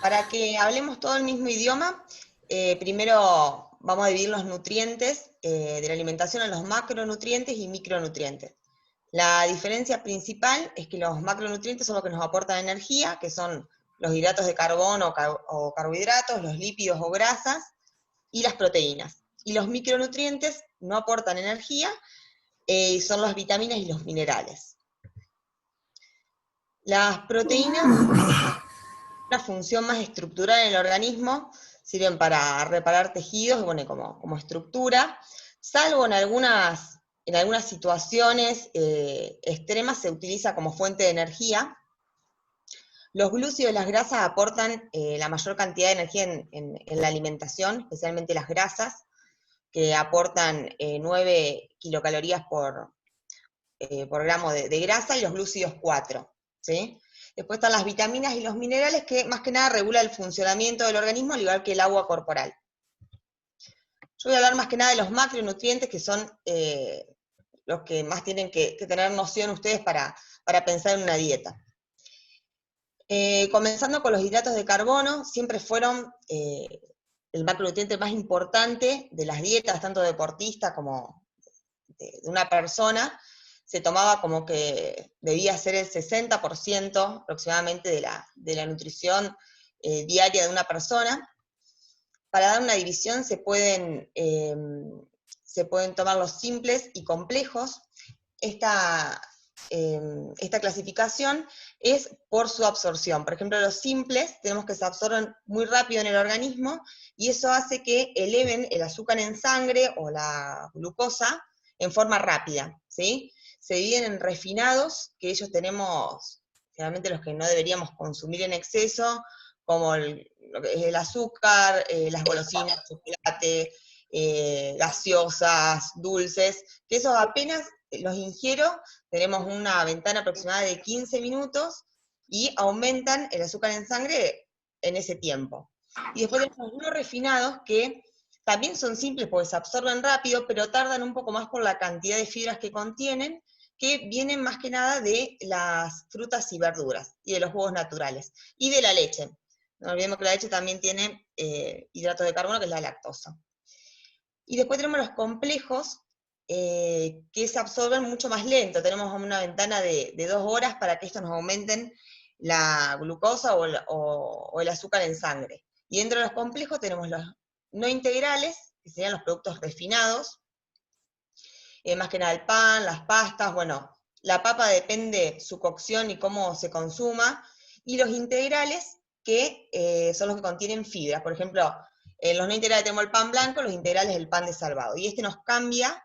Para que hablemos todo el mismo idioma, primero vamos a dividir los nutrientes de la alimentación en los macronutrientes y micronutrientes. La diferencia principal es que los macronutrientes son los que nos aportan energía, que son los hidratos de carbono o carbohidratos, los lípidos o grasas, y las proteínas. Y los micronutrientes no aportan energía, son las vitaminas y los minerales. Las proteínas, una función más estructural en el organismo, sirven para reparar tejidos, bueno, como estructura, salvo en algunas situaciones extremas se utiliza como fuente de energía. Los glúcidos y las grasas aportan la mayor cantidad de energía en la alimentación, especialmente las grasas, que aportan 9 kilocalorías por gramo de grasa, y los glúcidos 4, ¿sí? Después están las vitaminas y los minerales, que más que nada regulan el funcionamiento del organismo, al igual que el agua corporal. Yo voy a hablar más que nada de los macronutrientes, que son los que más tienen que tener noción ustedes para pensar en una dieta. Comenzando con los hidratos de carbono, siempre fueron el macronutriente más importante de las dietas, tanto deportista como de una persona. Se tomaba como que debía ser el 60% aproximadamente de la nutrición diaria de una persona. Para dar una división se pueden tomar los simples y complejos. Esta clasificación es por su absorción. Por ejemplo, los simples tenemos que se absorben muy rápido en el organismo, y eso hace que eleven el azúcar en sangre o la glucosa en forma rápida, ¿sí? Se dividen en refinados, que ellos tenemos, generalmente los que no deberíamos consumir en exceso, como lo que es el azúcar, las golosinas, chocolate, gaseosas, dulces, que esos apenas los ingiero, tenemos una ventana aproximada de 15 minutos, y aumentan el azúcar en sangre en ese tiempo. Y después tenemos los no refinados, que también son simples porque se absorben rápido, pero tardan un poco más por la cantidad de fibras que contienen, que vienen más que nada de las frutas y verduras, y de los jugos naturales, y de la leche. No olvidemos que la leche también tiene hidratos de carbono, que es la lactosa. Y después tenemos los complejos, que se absorben mucho más lento. Tenemos una ventana de 2 horas para que estos nos aumenten la glucosa o el azúcar en sangre. Y dentro de los complejos tenemos los no integrales, que serían los productos refinados, más que nada el pan, las pastas, bueno, la papa depende su cocción y cómo se consuma, y los integrales, que son los que contienen fibra. Por ejemplo, en los no integrales tenemos el pan blanco, los integrales el pan de salvado, y este nos cambia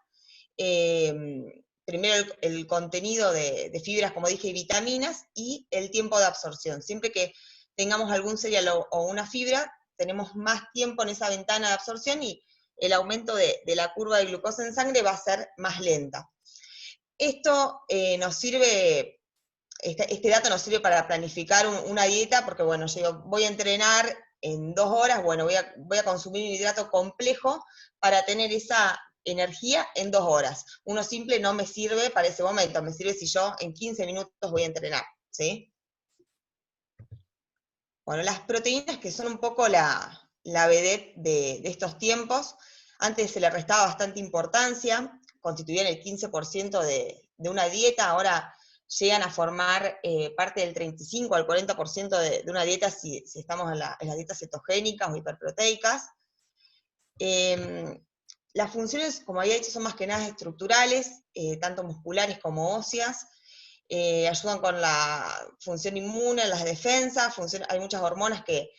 primero el contenido de fibras, como dije, y vitaminas, y el tiempo de absorción. Siempre que tengamos algún cereal o una fibra, tenemos más tiempo en esa ventana de absorción, y el aumento de la curva de glucosa en sangre va a ser más lenta. Esto nos sirve, este dato nos sirve para planificar una dieta, porque bueno, yo digo, voy a entrenar en 2 horas, bueno, voy a consumir un hidrato complejo para tener esa energía en 2 horas. Uno simple no me sirve para ese momento, me sirve si yo en 15 minutos voy a entrenar, ¿sí? Bueno, las proteínas, que son un poco la vedette de estos tiempos, antes se le restaba bastante importancia, constituían el 15% de una dieta, ahora llegan a formar parte del 35 al 40% de una dieta si estamos en las dietas cetogénicas o hiperproteicas. Las funciones, como había dicho, son más que nada estructurales, tanto musculares como óseas. Ayudan con la función inmune, las defensas, hay muchas hormonas que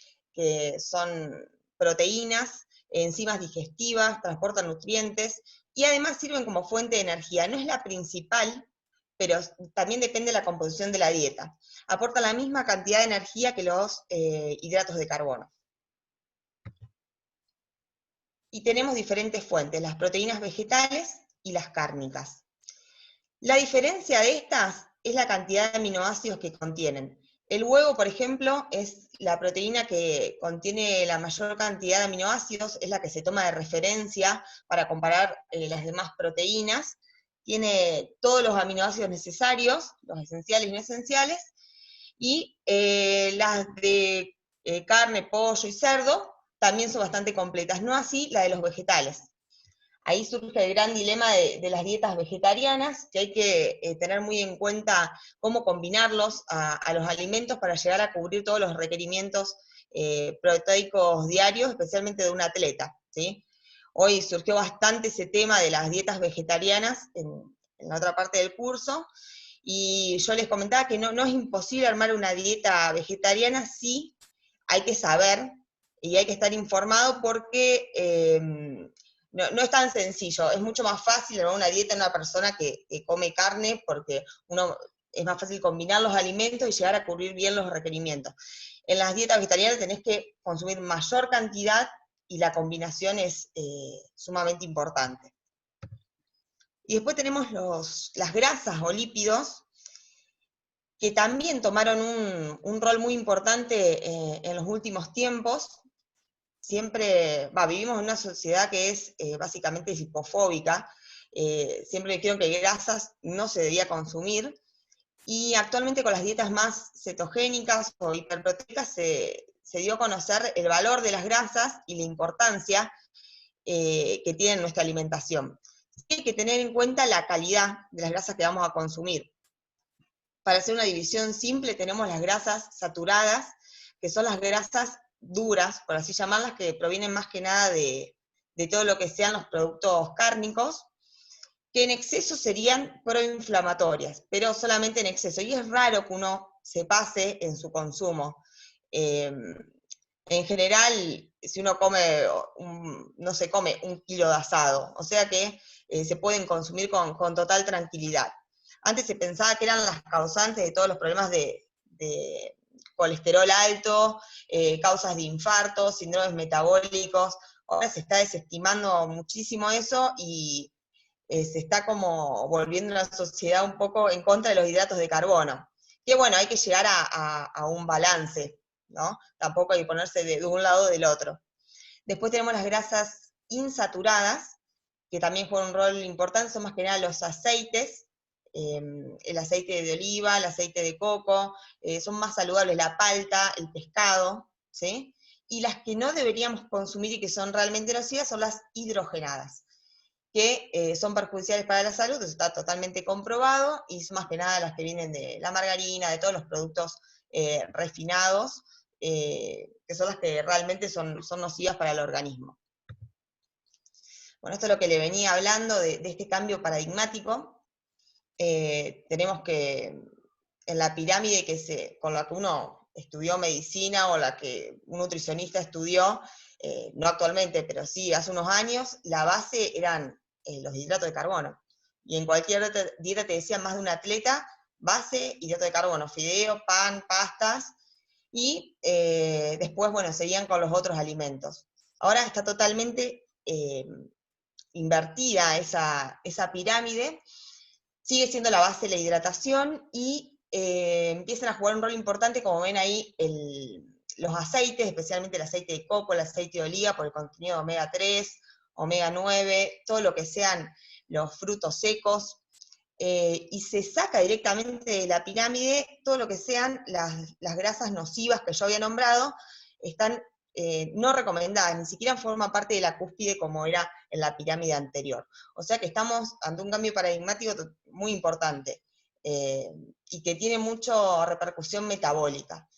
son proteínas, enzimas digestivas, transportan nutrientes, y además sirven como fuente de energía. No es la principal, pero también depende de la composición de la dieta. Aporta la misma cantidad de energía que los hidratos de carbono. Y tenemos diferentes fuentes, las proteínas vegetales y las cárnicas. La diferencia de estas es la cantidad de aminoácidos que contienen. El huevo, por ejemplo, es la proteína que contiene la mayor cantidad de aminoácidos, es la que se toma de referencia para comparar las demás proteínas, tiene todos los aminoácidos necesarios, los esenciales y no esenciales, y las de carne, pollo y cerdo también son bastante completas, no así la de los vegetales. Ahí surge el gran dilema de las dietas vegetarianas, que hay que tener muy en cuenta cómo combinarlos a los alimentos para llegar a cubrir todos los requerimientos proteicos diarios, especialmente de un atleta, ¿sí? Hoy surgió bastante ese tema de las dietas vegetarianas en la otra parte del curso, y yo les comentaba que no es imposible armar una dieta vegetariana, sí hay que saber y hay que estar informado porque no es tan sencillo, es mucho más fácil armar una dieta en una persona que come carne porque es más fácil combinar los alimentos y llegar a cubrir bien los requerimientos. En las dietas vegetarianas tenés que consumir mayor cantidad y la combinación es sumamente importante. Y después tenemos las grasas o lípidos, que también tomaron un rol muy importante en los últimos tiempos. Siempre, vivimos en una sociedad que es básicamente hipofóbica, siempre dijeron que grasas no se debía consumir, y actualmente con las dietas más cetogénicas o hiperproteicas se dio a conocer el valor de las grasas y la importancia que tiene en nuestra alimentación. Hay que tener en cuenta la calidad de las grasas que vamos a consumir. Para hacer una división simple tenemos las grasas saturadas, que son las grasas duras, por así llamarlas, que provienen más que nada de todo lo que sean los productos cárnicos, que en exceso serían proinflamatorias, pero solamente en exceso, y es raro que uno se pase en su consumo. En general, si uno come, no se come 1 kilo de asado, o sea que se pueden consumir con total tranquilidad. Antes se pensaba que eran las causantes de todos los problemas de colesterol alto, causas de infartos, síndromes metabólicos. Ahora se está desestimando muchísimo eso y se está como volviendo una sociedad un poco en contra de los hidratos de carbono. Que bueno, hay que llegar a un balance, ¿no? Tampoco hay que ponerse de un lado o del otro. Después tenemos las grasas insaturadas, que también juegan un rol importante, son más que nada los aceites, el aceite de oliva, el aceite de coco, son más saludables la palta, el pescado, ¿sí? Y las que no deberíamos consumir y que son realmente nocivas son las hidrogenadas, que son perjudiciales para la salud, eso está totalmente comprobado, y son más que nada las que vienen de la margarina, de todos los productos refinados, que son las que realmente son nocivas para el organismo. Bueno, esto es lo que le venía hablando de este cambio paradigmático. Tenemos que en la pirámide con la que uno estudió medicina o la que un nutricionista estudió, no actualmente, pero sí hace unos años, la base eran los hidratos de carbono. Y en cualquier dieta te decían más de un atleta, base, hidrato de carbono, fideo, pan, pastas, y después, bueno, seguían con los otros alimentos. Ahora está totalmente invertida esa pirámide, sigue siendo la base la hidratación y empiezan a jugar un rol importante, como ven ahí, los aceites, especialmente el aceite de coco, el aceite de oliva, por el contenido de omega 3, omega 9, todo lo que sean los frutos secos, y se saca directamente de la pirámide todo lo que sean las grasas nocivas que yo había nombrado, están no recomendadas, ni siquiera forman parte de la cúspide como era en la pirámide anterior. O sea que estamos ante un cambio paradigmático muy importante y que tiene mucha repercusión metabólica.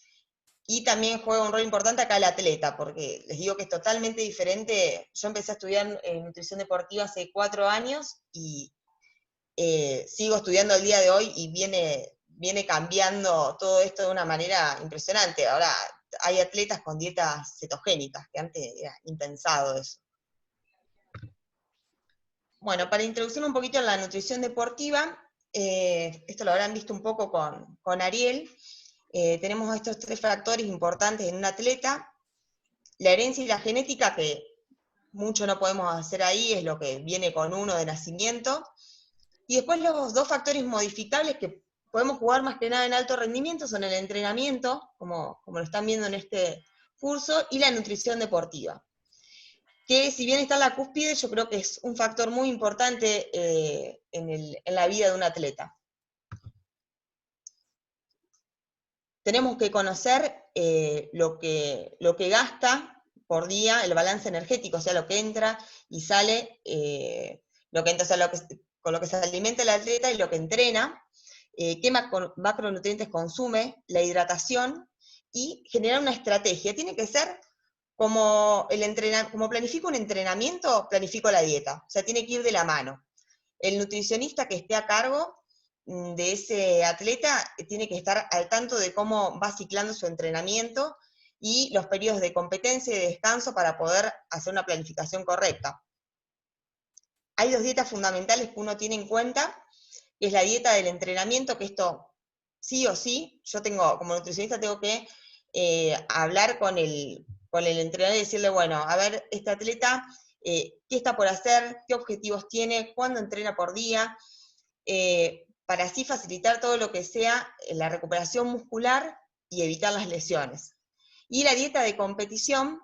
Y también juega un rol importante acá el atleta, porque les digo que es totalmente diferente. Yo empecé a estudiar nutrición deportiva hace 4 años y sigo estudiando el día de hoy y viene cambiando todo esto de una manera impresionante. Ahora hay atletas con dietas cetogénicas, que antes era impensado eso. Bueno, para introducir un poquito en la nutrición deportiva, esto lo habrán visto un poco con Ariel, tenemos estos 3 factores importantes en un atleta: la herencia y la genética, que mucho no podemos hacer ahí, es lo que viene con uno de nacimiento, y después los 2 factores modificables que podemos jugar más que nada en alto rendimiento son el entrenamiento, como lo están viendo en este curso, y la nutrición deportiva. que si bien está en la cúspide, yo creo que es un factor muy importante en la vida de un atleta. Tenemos que conocer lo que gasta por día, el balance energético, o sea, lo que entra y sale, lo que entra, o sea, con lo que se alimenta el atleta y lo que entrena, qué macronutrientes consume, la hidratación, y generar una estrategia. Tiene que ser como como planifico un entrenamiento, planifico la dieta, o sea, tiene que ir de la mano. El nutricionista que esté a cargo de ese atleta tiene que estar al tanto de cómo va ciclando su entrenamiento y los periodos de competencia y de descanso para poder hacer una planificación correcta. Hay 2 dietas fundamentales que uno tiene en cuenta, que es la dieta del entrenamiento, que esto sí o sí, yo como nutricionista tengo que hablar con el entrenador y decirle, bueno, a ver, este atleta, ¿qué está por hacer? ¿Qué objetivos tiene? ¿Cuándo entrena por día? Para así facilitar todo lo que sea la recuperación muscular y evitar las lesiones. Y la dieta de competición,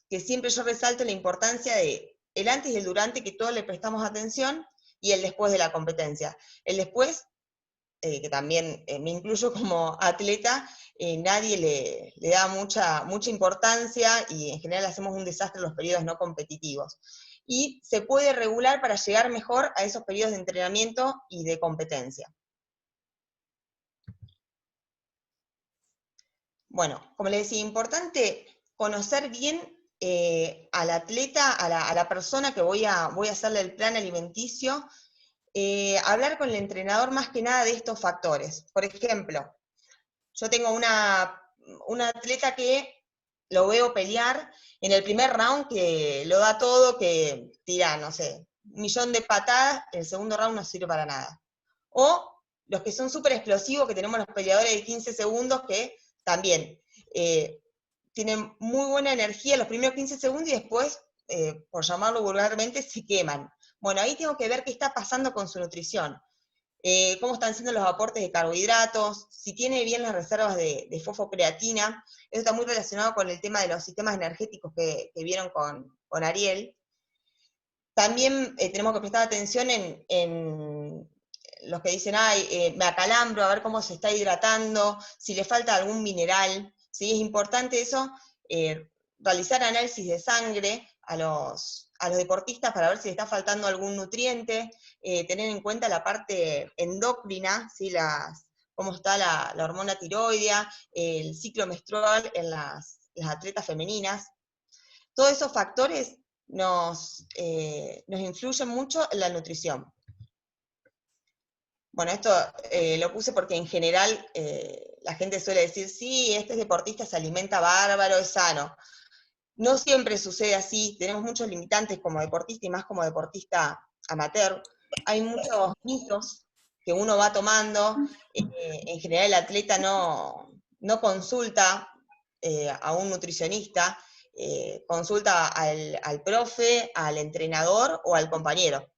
que siempre yo resalto la importancia de el antes y el durante, que todos le prestamos atención, y el después de la competencia. El después, que también me incluyo como atleta, nadie le da mucha importancia y en general hacemos un desastre en los periodos no competitivos. Y se puede regular para llegar mejor a esos periodos de entrenamiento y de competencia. Bueno, como les decía, importante conocer bien al atleta, a la persona que voy a hacerle el plan alimenticio, hablar con el entrenador más que nada de estos factores. Por ejemplo, yo tengo una atleta que lo veo pelear en el primer round, que lo da todo, que tira, no sé, 1.000.000 de patadas, el segundo round no sirve para nada. O los que son súper explosivos, que tenemos los peleadores de 15 segundos, que también tienen muy buena energía los primeros 15 segundos y después, por llamarlo vulgarmente, se queman. Bueno, ahí tengo que ver qué está pasando con su nutrición. Cómo están siendo los aportes de carbohidratos, si tiene bien las reservas de fosfocreatina. Eso está muy relacionado con el tema de los sistemas energéticos que vieron con Ariel. También tenemos que prestar atención en los que dicen, me acalambro, a ver cómo se está hidratando, si le falta algún mineral. ¿Sí? Es importante eso, realizar análisis de sangre a los deportistas para ver si le está faltando algún nutriente, tener en cuenta la parte endocrina, ¿sí? Cómo está la hormona tiroidea, el ciclo menstrual en las atletas femeninas. Todos esos factores nos influyen mucho en la nutrición. Bueno, esto lo puse porque en general la gente suele decir, sí, este deportista se alimenta bárbaro, es sano. No siempre sucede así, tenemos muchos limitantes como deportista y más como deportista amateur. Hay muchos mitos que uno va tomando, en general el atleta no consulta a un nutricionista, consulta al profe, al entrenador o al compañero.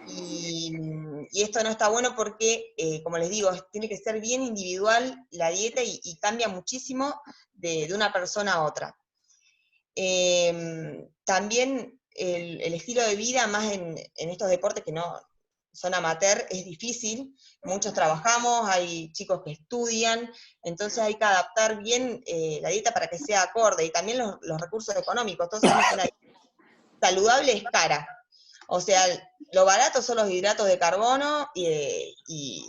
Y esto no está bueno porque, como les digo, tiene que ser bien individual la dieta y cambia muchísimo de una persona a otra. También el estilo de vida, más en estos deportes que no son amateur, es difícil. Muchos trabajamos, hay chicos que estudian, entonces hay que adaptar bien la dieta para que sea acorde, y también los recursos económicos. Todos sabemos que una dieta saludable es cara. O sea, lo barato son los hidratos de carbono y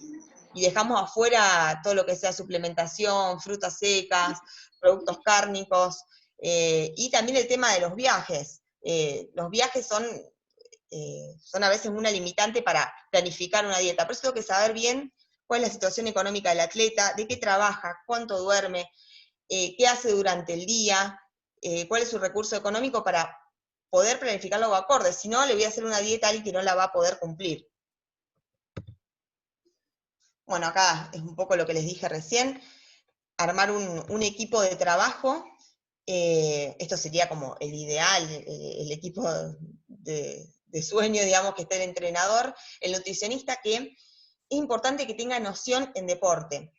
dejamos afuera todo lo que sea suplementación, frutas secas, productos cárnicos, y también el tema de los viajes. Los viajes son a veces una limitante para planificar una dieta. Por eso tengo que saber bien cuál es la situación económica del atleta, de qué trabaja, cuánto duerme, qué hace durante el día, cuál es su recurso económico para poder planificarlo acorde. Si no, le voy a hacer una dieta a alguien que no la va a poder cumplir. Bueno, acá es un poco lo que les dije recién, armar un equipo de trabajo. Esto sería como el ideal, el equipo de sueño, digamos, que esté el entrenador, el nutricionista, que es importante que tenga noción en deporte.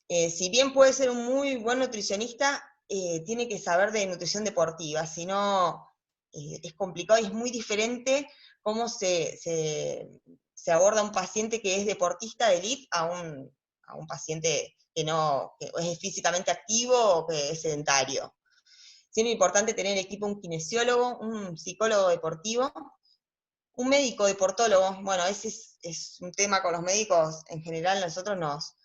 Si bien puede ser un muy buen nutricionista, tiene que saber de nutrición deportiva, si no es complicado y es muy diferente cómo se aborda un paciente que es deportista de élite a un paciente que es físicamente activo o que es sedentario. Siempre es importante tener en el equipo un kinesiólogo, un psicólogo deportivo, un médico deportólogo. Bueno, ese es un tema con los médicos, en general nosotros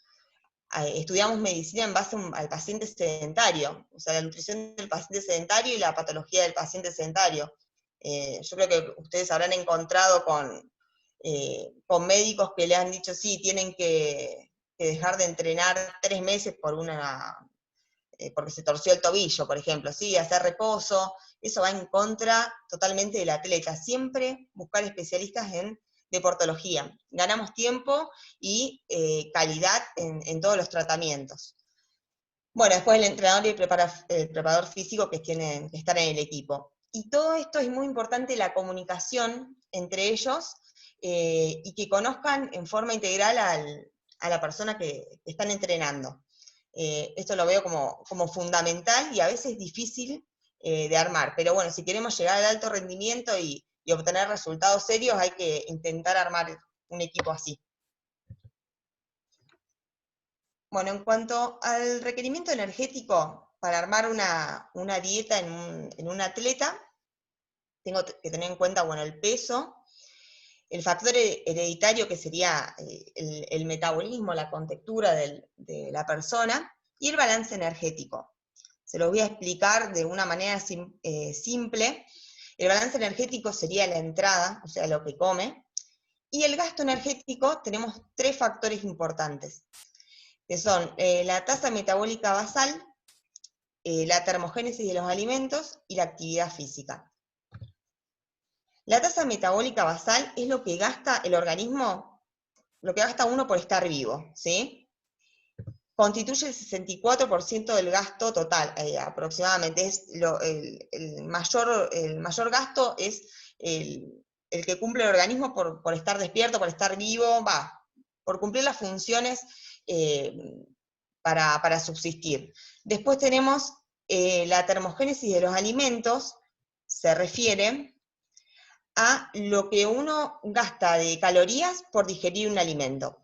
estudiamos medicina en base al paciente sedentario, o sea, la nutrición del paciente sedentario y la patología del paciente sedentario. Yo creo que ustedes habrán encontrado con médicos que le han dicho, sí, tienen que dejar de entrenar 3 meses porque se torció el tobillo, por ejemplo, ¿sí? Hacer reposo, eso va en contra totalmente del atleta. Siempre buscar especialistas en deportología. Ganamos tiempo y calidad en todos los tratamientos. Bueno, después el entrenador y el preparador físico que tienen que estar en el equipo. Y todo esto es muy importante, la comunicación entre ellos, y que conozcan en forma integral a la persona que están entrenando. Esto lo veo como fundamental y a veces difícil de armar, pero bueno, si queremos llegar al alto rendimiento y obtener resultados serios, hay que intentar armar un equipo así. Bueno, en cuanto al requerimiento energético para armar una dieta en un atleta, tengo que tener en cuenta, bueno, el peso, el factor hereditario, que sería el metabolismo, la contextura de la persona, y el balance energético. Se los voy a explicar de una manera simple. El balance energético sería la entrada, o sea, lo que come, y el gasto energético tenemos 3 factores importantes, que son la tasa metabólica basal, la termogénesis de los alimentos y la actividad física. La tasa metabólica basal es lo que gasta el organismo, lo que gasta uno por estar vivo, ¿sí? Constituye el 64% del gasto total, aproximadamente. El mayor gasto es el que cumple el organismo por estar despierto, por estar vivo, por cumplir las funciones para subsistir. Después tenemos la termogénesis de los alimentos, se refiere a lo que uno gasta de calorías por digerir un alimento.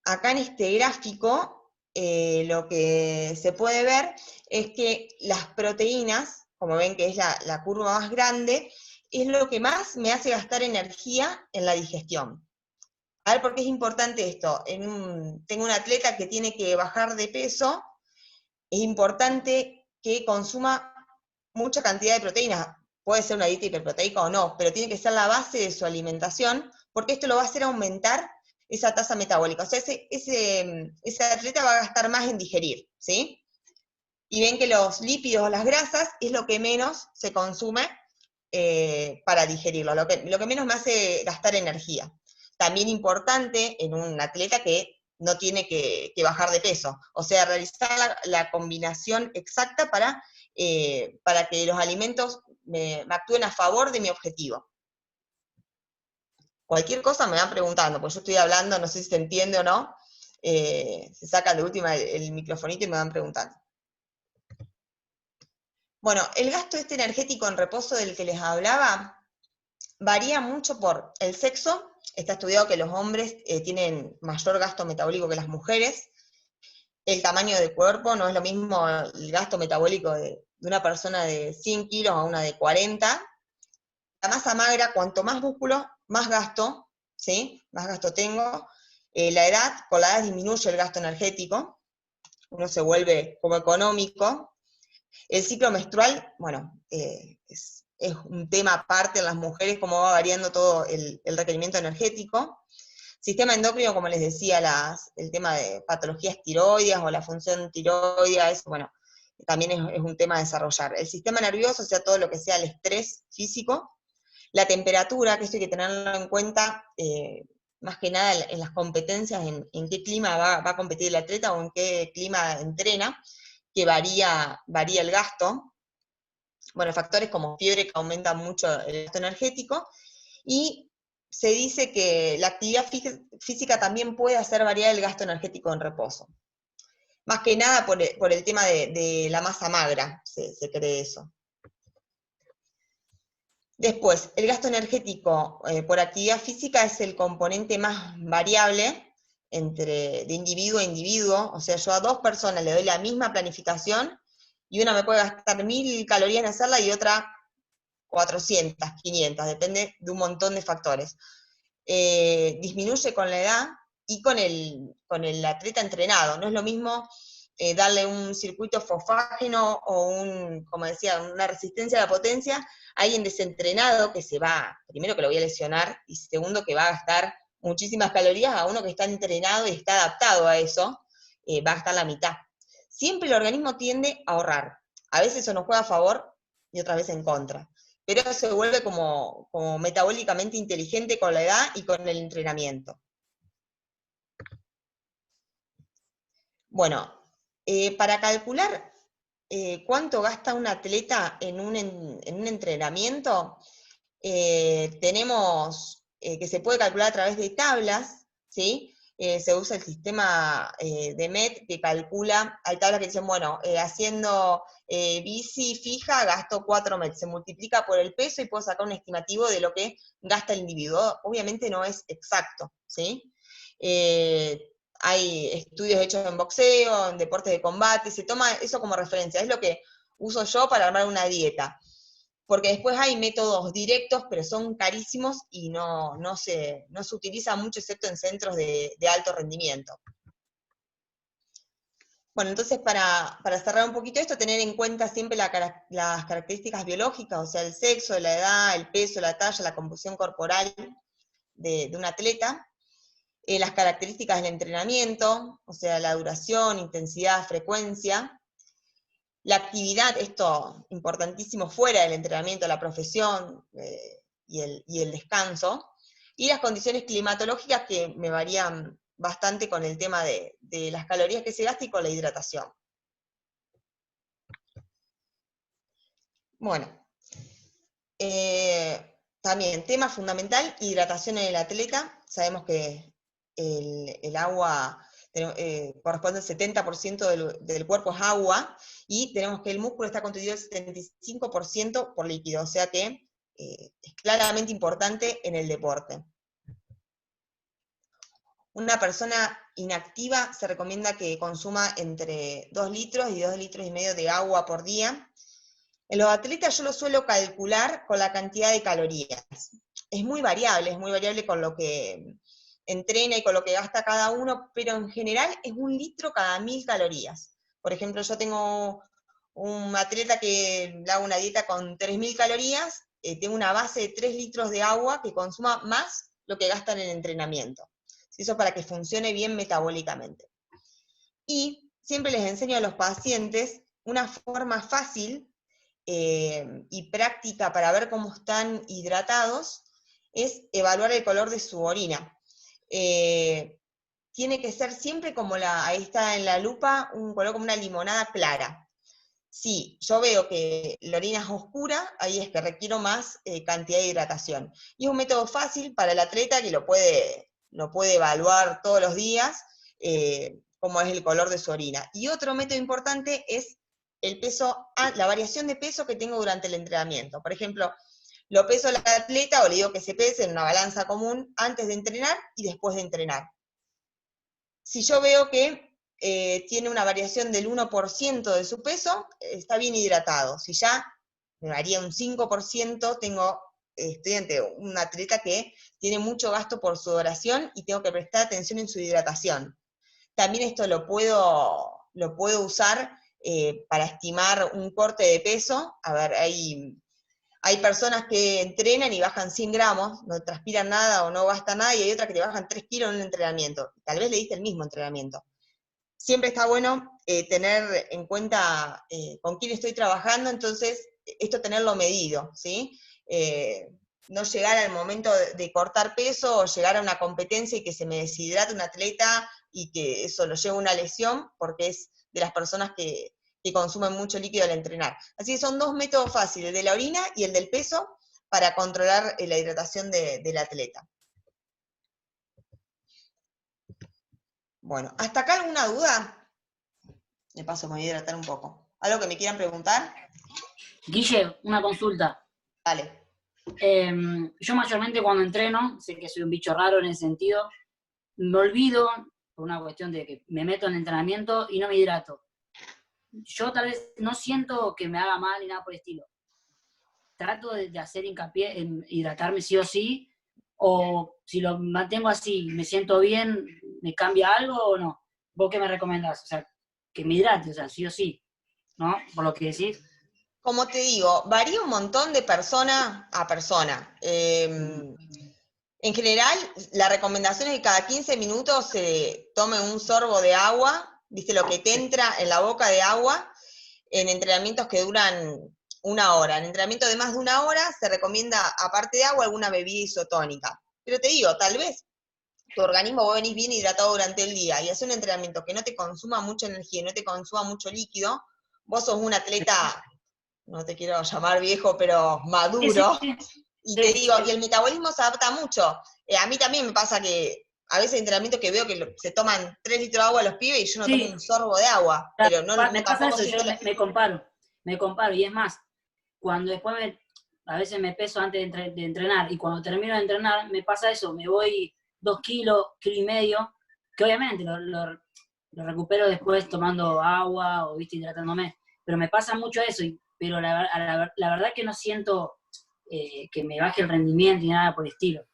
Acá en este gráfico lo que se puede ver es que las proteínas, como ven que es la curva más grande, es lo que más me hace gastar energía en la digestión. A ver, ¿por qué es importante esto? Tengo un atleta que tiene que bajar de peso, es importante que consuma mucha cantidad de proteínas. Puede ser una dieta hiperproteica o no, pero tiene que ser la base de su alimentación, porque esto lo va a hacer aumentar esa tasa metabólica. O sea, ese atleta va a gastar más en digerir, ¿sí? Y ven que los lípidos o las grasas es lo que menos se consume para digerirlo, lo que menos me hace gastar energía. También importante en un atleta que no tiene que bajar de peso, o sea, realizar la combinación exacta para que los alimentos me actúen a favor de mi objetivo. Cualquier cosa me van preguntando, porque yo estoy hablando, no sé si se entiende o no, se sacan de última el microfonito y me van preguntando. Bueno, el gasto energético en reposo del que les hablaba varía mucho por el sexo. Está estudiado que los hombres tienen mayor gasto metabólico que las mujeres. El tamaño del cuerpo, no es lo mismo el gasto metabólico de una persona de 100 kilos a una de 40. La masa magra, cuanto más músculo, más gasto, ¿sí? Más gasto tengo. Con la edad disminuye el gasto energético, uno se vuelve como económico. El ciclo menstrual, bueno, es un tema aparte en las mujeres, cómo va variando todo el requerimiento energético. Sistema endocrino, como les decía, el tema de patologías tiroideas o la función tiroidea, eso, bueno, también es un tema a desarrollar. El sistema nervioso, o sea, todo lo que sea el estrés físico. La temperatura, que esto hay que tenerlo en cuenta, más que nada en las competencias, en qué clima va a competir el atleta o en qué clima entrena, que varía el gasto. Bueno, factores como fiebre que aumentan mucho el gasto energético, y se dice que la actividad física también puede hacer variar el gasto energético en reposo. Más que nada por el tema de la masa magra, se cree eso. Después, el gasto energético por actividad física es el componente más variable de individuo a individuo, o sea, yo a 2 personas le doy la misma planificación, y una me puede gastar 1000 calorías en hacerla y otra 400, 500, depende de un montón de factores. Disminuye con la edad y con el atleta entrenado. No es lo mismo darle un circuito fosfágeno o como decía, una resistencia a la potencia a alguien desentrenado que se va, primero que lo voy a lesionar, y segundo que va a gastar muchísimas calorías, a uno que está entrenado y está adaptado a eso, va a gastar la mitad. Siempre el organismo tiende a ahorrar. A veces eso nos juega a favor y otras veces en contra. Pero se vuelve como metabólicamente inteligente con la edad y con el entrenamiento. Bueno, para calcular cuánto gasta un atleta en un entrenamiento, tenemos que se puede calcular a través de tablas, ¿sí? Se usa el sistema de MET que calcula, hay tablas que dicen, bueno, haciendo bici fija gasto 4 MET, se multiplica por el peso y puedo sacar un estimativo de lo que gasta el individuo. Obviamente no es exacto, ¿sí? Hay estudios hechos en boxeo, en deportes de combate, se toma eso como referencia, es lo que uso yo para armar una dieta. Porque después hay métodos directos, pero son carísimos y no se utiliza mucho, excepto en centros de alto rendimiento. Bueno, entonces para cerrar un poquito esto, tener en cuenta siempre las características biológicas, o sea, el sexo, la edad, el peso, la talla, la composición corporal de un atleta, las características del entrenamiento, o sea, la duración, intensidad, frecuencia, la actividad, esto importantísimo fuera del entrenamiento, la profesión y el descanso, y las condiciones climatológicas que me varían bastante con el tema de las calorías que se gastan y con la hidratación. Bueno, también tema fundamental, hidratación en el atleta. Sabemos que el agua corresponde al 70% del cuerpo es agua, y tenemos que el músculo está constituido el 75% por líquido, o sea que es claramente importante en el deporte. Una persona inactiva se recomienda que consuma entre 2 litros y 2,5 litros de agua por día. En los atletas yo lo suelo calcular con la cantidad de calorías. Es muy variable con lo que entrena y con lo que gasta cada uno, pero en general es 1 litro cada 1000 calorías. Por ejemplo, yo tengo un atleta que le hago una dieta con 3000 calorías, tengo una base de 3 litros de agua que consuma más lo que gasta en el entrenamiento. Eso para que funcione bien metabólicamente. Y siempre les enseño a los pacientes una forma fácil y práctica para ver cómo están hidratados, es evaluar el color de su orina. Tiene que ser siempre como ahí está en la lupa, un color como una limonada clara. Si yo veo que la orina es oscura, ahí es que requiero más cantidad de hidratación. Y es un método fácil para el atleta que lo puede evaluar todos los días, cómo es el color de su orina. Y otro método importante es el peso, la variación de peso que tengo durante el entrenamiento. Por ejemplo, lo peso al atleta o le digo que se pese en una balanza común antes de entrenar y después de entrenar. Si yo veo que tiene una variación del 1% de su peso, está bien hidratado. Si ya me varía un 5%, estoy ante un atleta que tiene mucho gasto por sudoración y tengo que prestar atención en su hidratación. También esto lo puedo usar para estimar un corte de peso. A ver, hay personas que entrenan y bajan 100 gramos, no transpiran nada o no gastan nada, y hay otras que te bajan 3 kilos en un entrenamiento. Tal vez le diste el mismo entrenamiento. Siempre está bueno tener en cuenta con quién estoy trabajando, entonces esto tenerlo medido, ¿sí? No llegar al momento de cortar peso o llegar a una competencia y que se me deshidrate un atleta y que eso lo lleve a una lesión, porque es de las personas que consumen mucho líquido al entrenar. Así que son 2 métodos fáciles, el de la orina y el del peso, para controlar la hidratación del atleta. Bueno, ¿hasta acá alguna duda? De paso me voy a hidratar un poco. ¿Algo que me quieran preguntar? Guille, una consulta. Dale. Yo mayormente cuando entreno, sé que soy un bicho raro en ese sentido, me olvido, por una cuestión de que me meto en entrenamiento y no me hidrato. Yo tal vez no siento que me haga mal ni nada por el estilo. Trato de hacer hincapié en hidratarme sí o sí, o si lo mantengo así, me siento bien, ¿me cambia algo o no? ¿Vos qué me recomendás? O sea, que me hidrate, o sea, sí o sí, ¿no? Por lo que decís. Como te digo, varía un montón de persona a persona. En general, la recomendación es que cada 15 minutos se tome un sorbo de agua, viste lo que te entra en la boca de agua, en entrenamientos que duran 1 hora. En entrenamiento de más de 1 hora se recomienda, aparte de agua, alguna bebida isotónica. Pero te digo, tal vez tu organismo, vos venís bien hidratado durante el día y haces un entrenamiento que no te consuma mucha energía y no te consuma mucho líquido, vos sos un atleta, no te quiero llamar viejo, pero Sí, sí, maduro, y te sí, digo, y sí. el metabolismo se adapta mucho. A mí también me pasa que a veces hay entrenamientos que veo que se toman 3 litros de agua los pibes y yo no tomo Sí, un sorbo de agua, pero no, me no pasa tampoco eso, yo siento la... me comparo, y es más, cuando después a veces me peso antes de entrenar, y cuando termino de entrenar, me pasa eso, me voy 2 kilos, kilo y medio, que obviamente lo recupero después tomando agua o, viste, hidratándome, pero me pasa mucho eso, pero la verdad que no siento que me baje el rendimiento ni nada por el estilo.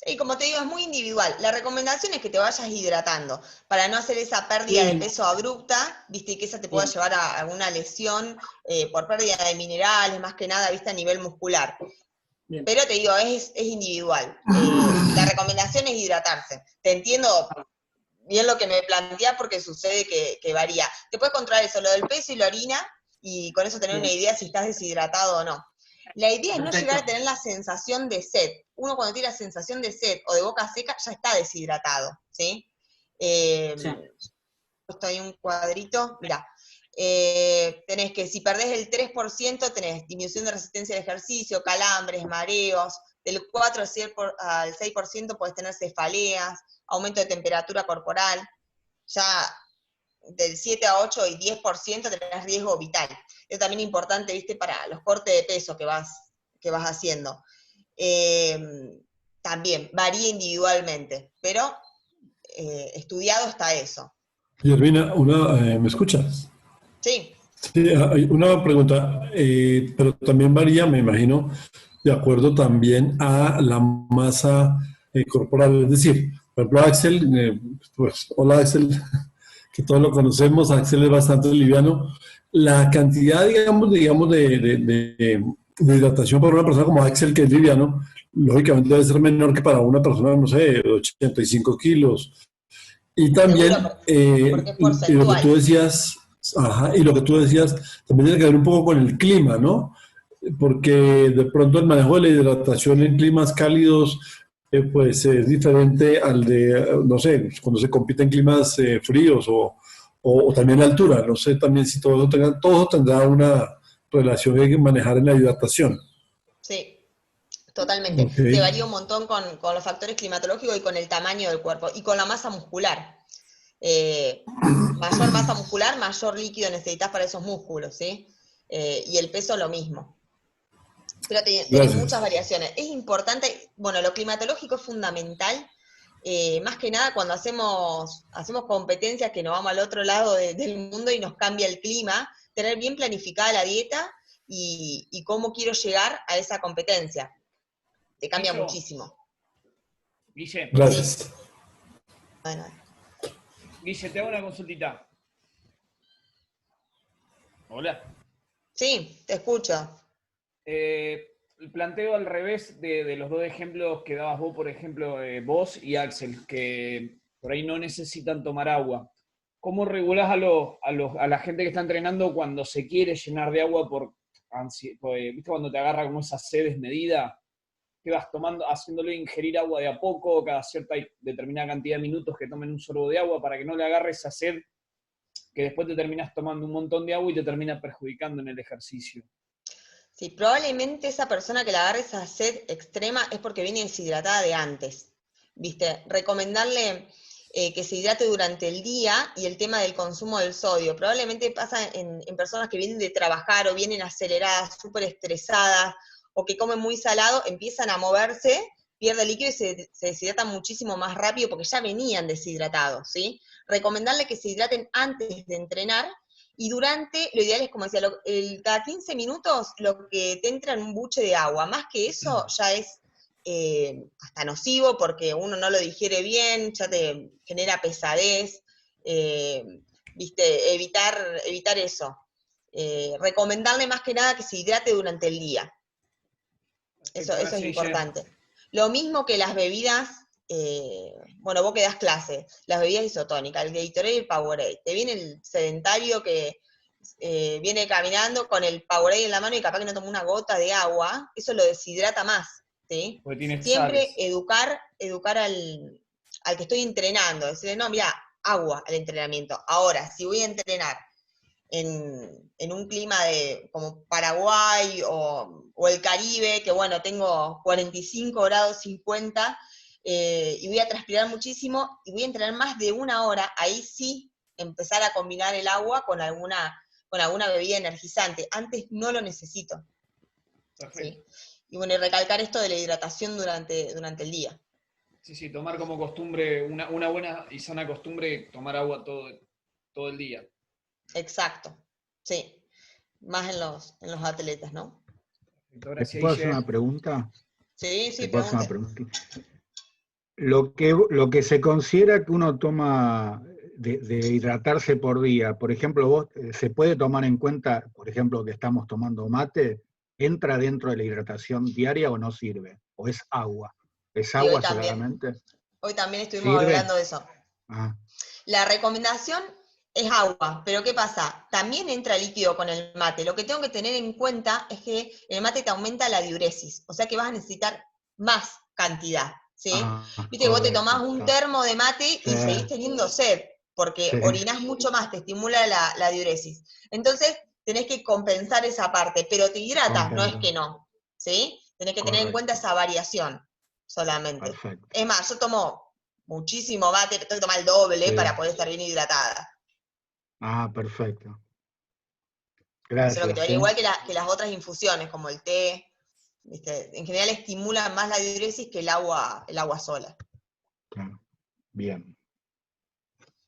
Sí, como te digo, es muy individual. La recomendación es que te vayas hidratando para no hacer esa pérdida de Bien, peso abrupta, viste, y que esa te pueda bien, llevar a alguna lesión por pérdida de minerales, más que nada, viste, a nivel muscular. bien. Pero te digo, es individual. La recomendación es hidratarse. Te entiendo bien lo que me planteás porque sucede que varía. Te puedes controlar eso, lo del peso y la orina, y con eso tener una Bien, idea si estás deshidratado o no. La idea es no llegar a perfecto. tener la sensación de sed. Uno cuando tiene la sensación de sed o de boca seca ya está deshidratado, ¿sí? Sí, Puesto ahí un cuadrito, mirá. Tenés que, si perdés el 3%, tenés disminución de resistencia al ejercicio, calambres, mareos, del 4 al 6% podés tener cefaleas, aumento de temperatura corporal, ya del 7 a 8 y 10% tenés riesgo vital. Eso también es importante, viste, para los cortes de peso que vas haciendo. También varía individualmente, pero estudiado está eso. Yermina, ¿me escuchas? Sí, Sí, hay una pregunta, pero también varía, me imagino, de acuerdo también a la masa corporal. Es decir, por ejemplo, Axel, pues hola Axel, que todos lo conocemos, Axel es bastante liviano. La cantidad, digamos de hidratación para una persona como Axel, que es liviano, lógicamente debe ser menor que para una persona, no sé, de 85 kilos. Y seguro, también, porque es y lo que tú porcentual. decías, ajá, y lo que tú decías, también tiene que ver un poco con el clima, ¿no? Porque de pronto el manejo de la hidratación en climas cálidos, pues es diferente al de, no sé, cuando se compite en climas fríos o también la altura. No sé también si todo tendrá una relación que manejar en la hidratación. Sí, totalmente. Ok, Se varía un montón con los factores climatológicos y con el tamaño del cuerpo y con la masa muscular. Mayor masa muscular, mayor líquido necesitas para esos músculos, ¿sí? Y el peso lo mismo. Pero tenés muchas gracias. variaciones. Es importante, bueno, lo climatológico es fundamental, más que nada cuando hacemos competencias que nos vamos al otro lado del mundo y nos cambia el clima, tener bien planificada la dieta y cómo quiero llegar a esa competencia. Te cambia Guillo, muchísimo. Guille, Sí, Gracias. bueno, Guille, te hago una consultita. Hola. sí, te escucho. Planteo al revés de los dos ejemplos que dabas vos, por ejemplo, vos y Axel, que por ahí no necesitan tomar agua. ¿Cómo regulás a la gente que está entrenando cuando se quiere llenar de agua ¿viste cuando te agarra como esa sed desmedida? Que vas tomando, haciéndole ingerir agua de a poco, cada cierta determinada cantidad de minutos que tomen un sorbo de agua para que no le agarre esa sed que después te terminas tomando un montón de agua y te termina perjudicando en el ejercicio. Sí, probablemente esa persona que le agarre esa sed extrema es porque viene deshidratada de antes. ¿Viste? Recomendarle que se hidrate durante el día y el tema del consumo del sodio. Probablemente pasa en personas que vienen de trabajar o vienen aceleradas, súper estresadas, o que comen muy salado, empiezan a moverse, pierde líquido y se deshidratan muchísimo más rápido porque ya venían deshidratados, ¿sí? Recomendarle que se hidraten antes de entrenar y durante, lo ideal es, como decía, cada 15 minutos lo que te entra en un buche de agua. Más que eso ya es hasta nocivo porque uno no lo digiere bien, ya te genera pesadez, ¿viste? Evitar eso. Recomendarle más que nada que se hidrate durante el día. Eso es importante. Lo mismo que las bebidas, bueno, vos que das clase, las bebidas isotónicas, el Gatorade y el Powerade. Te viene el sedentario que viene caminando con el Powerade en la mano y capaz que no toma una gota de agua, eso lo deshidrata más, ¿sí? Siempre educar al que estoy entrenando, decirle, no, mira, agua al entrenamiento. Ahora, si voy a entrenar en un clima como Paraguay o el Caribe, que bueno, tengo 45 grados 50, y voy a transpirar muchísimo, y voy a entrenar más de 1 hora, ahí sí empezar a combinar el agua con alguna bebida energizante. Antes no lo necesito. ¿Sí? Y bueno, y recalcar esto de la hidratación durante el día. Sí, tomar como costumbre, una buena y sana costumbre, tomar agua todo el día. Exacto, sí. Más en los atletas, ¿no? ¿Te puedo hacer una pregunta? Sí, ¿Te puedo hacer una pregunta? Lo que se considera que uno toma de hidratarse por día, por ejemplo, ¿se puede tomar en cuenta, por ejemplo, que estamos tomando mate? ¿Entra dentro de la hidratación diaria o no sirve? ¿O es agua? ¿Es agua solamente? Hoy también estuvimos hablando de eso. Ah. La recomendación es agua, pero ¿qué pasa? También entra líquido con el mate. Lo que tengo que tener en cuenta es que el mate te aumenta la diuresis, o sea que vas a necesitar más cantidad, ¿sí? Viste que vos te tomás un termo de mate y seguís teniendo sed, porque orinás mucho más, te estimula la diuresis. Entonces, tenés que compensar esa parte, pero te hidratas, no es que no, ¿sí? Tenés que tener en cuenta esa variación solamente. Perfecto. Es más, yo tomo muchísimo mate, tengo que tomar el doble para poder estar bien hidratada. Ah, perfecto. Gracias. Eso es lo que te varía, igual que las otras infusiones, como el té, ¿viste? En general estimulan más la diuresis que el agua sola. Claro. Bien.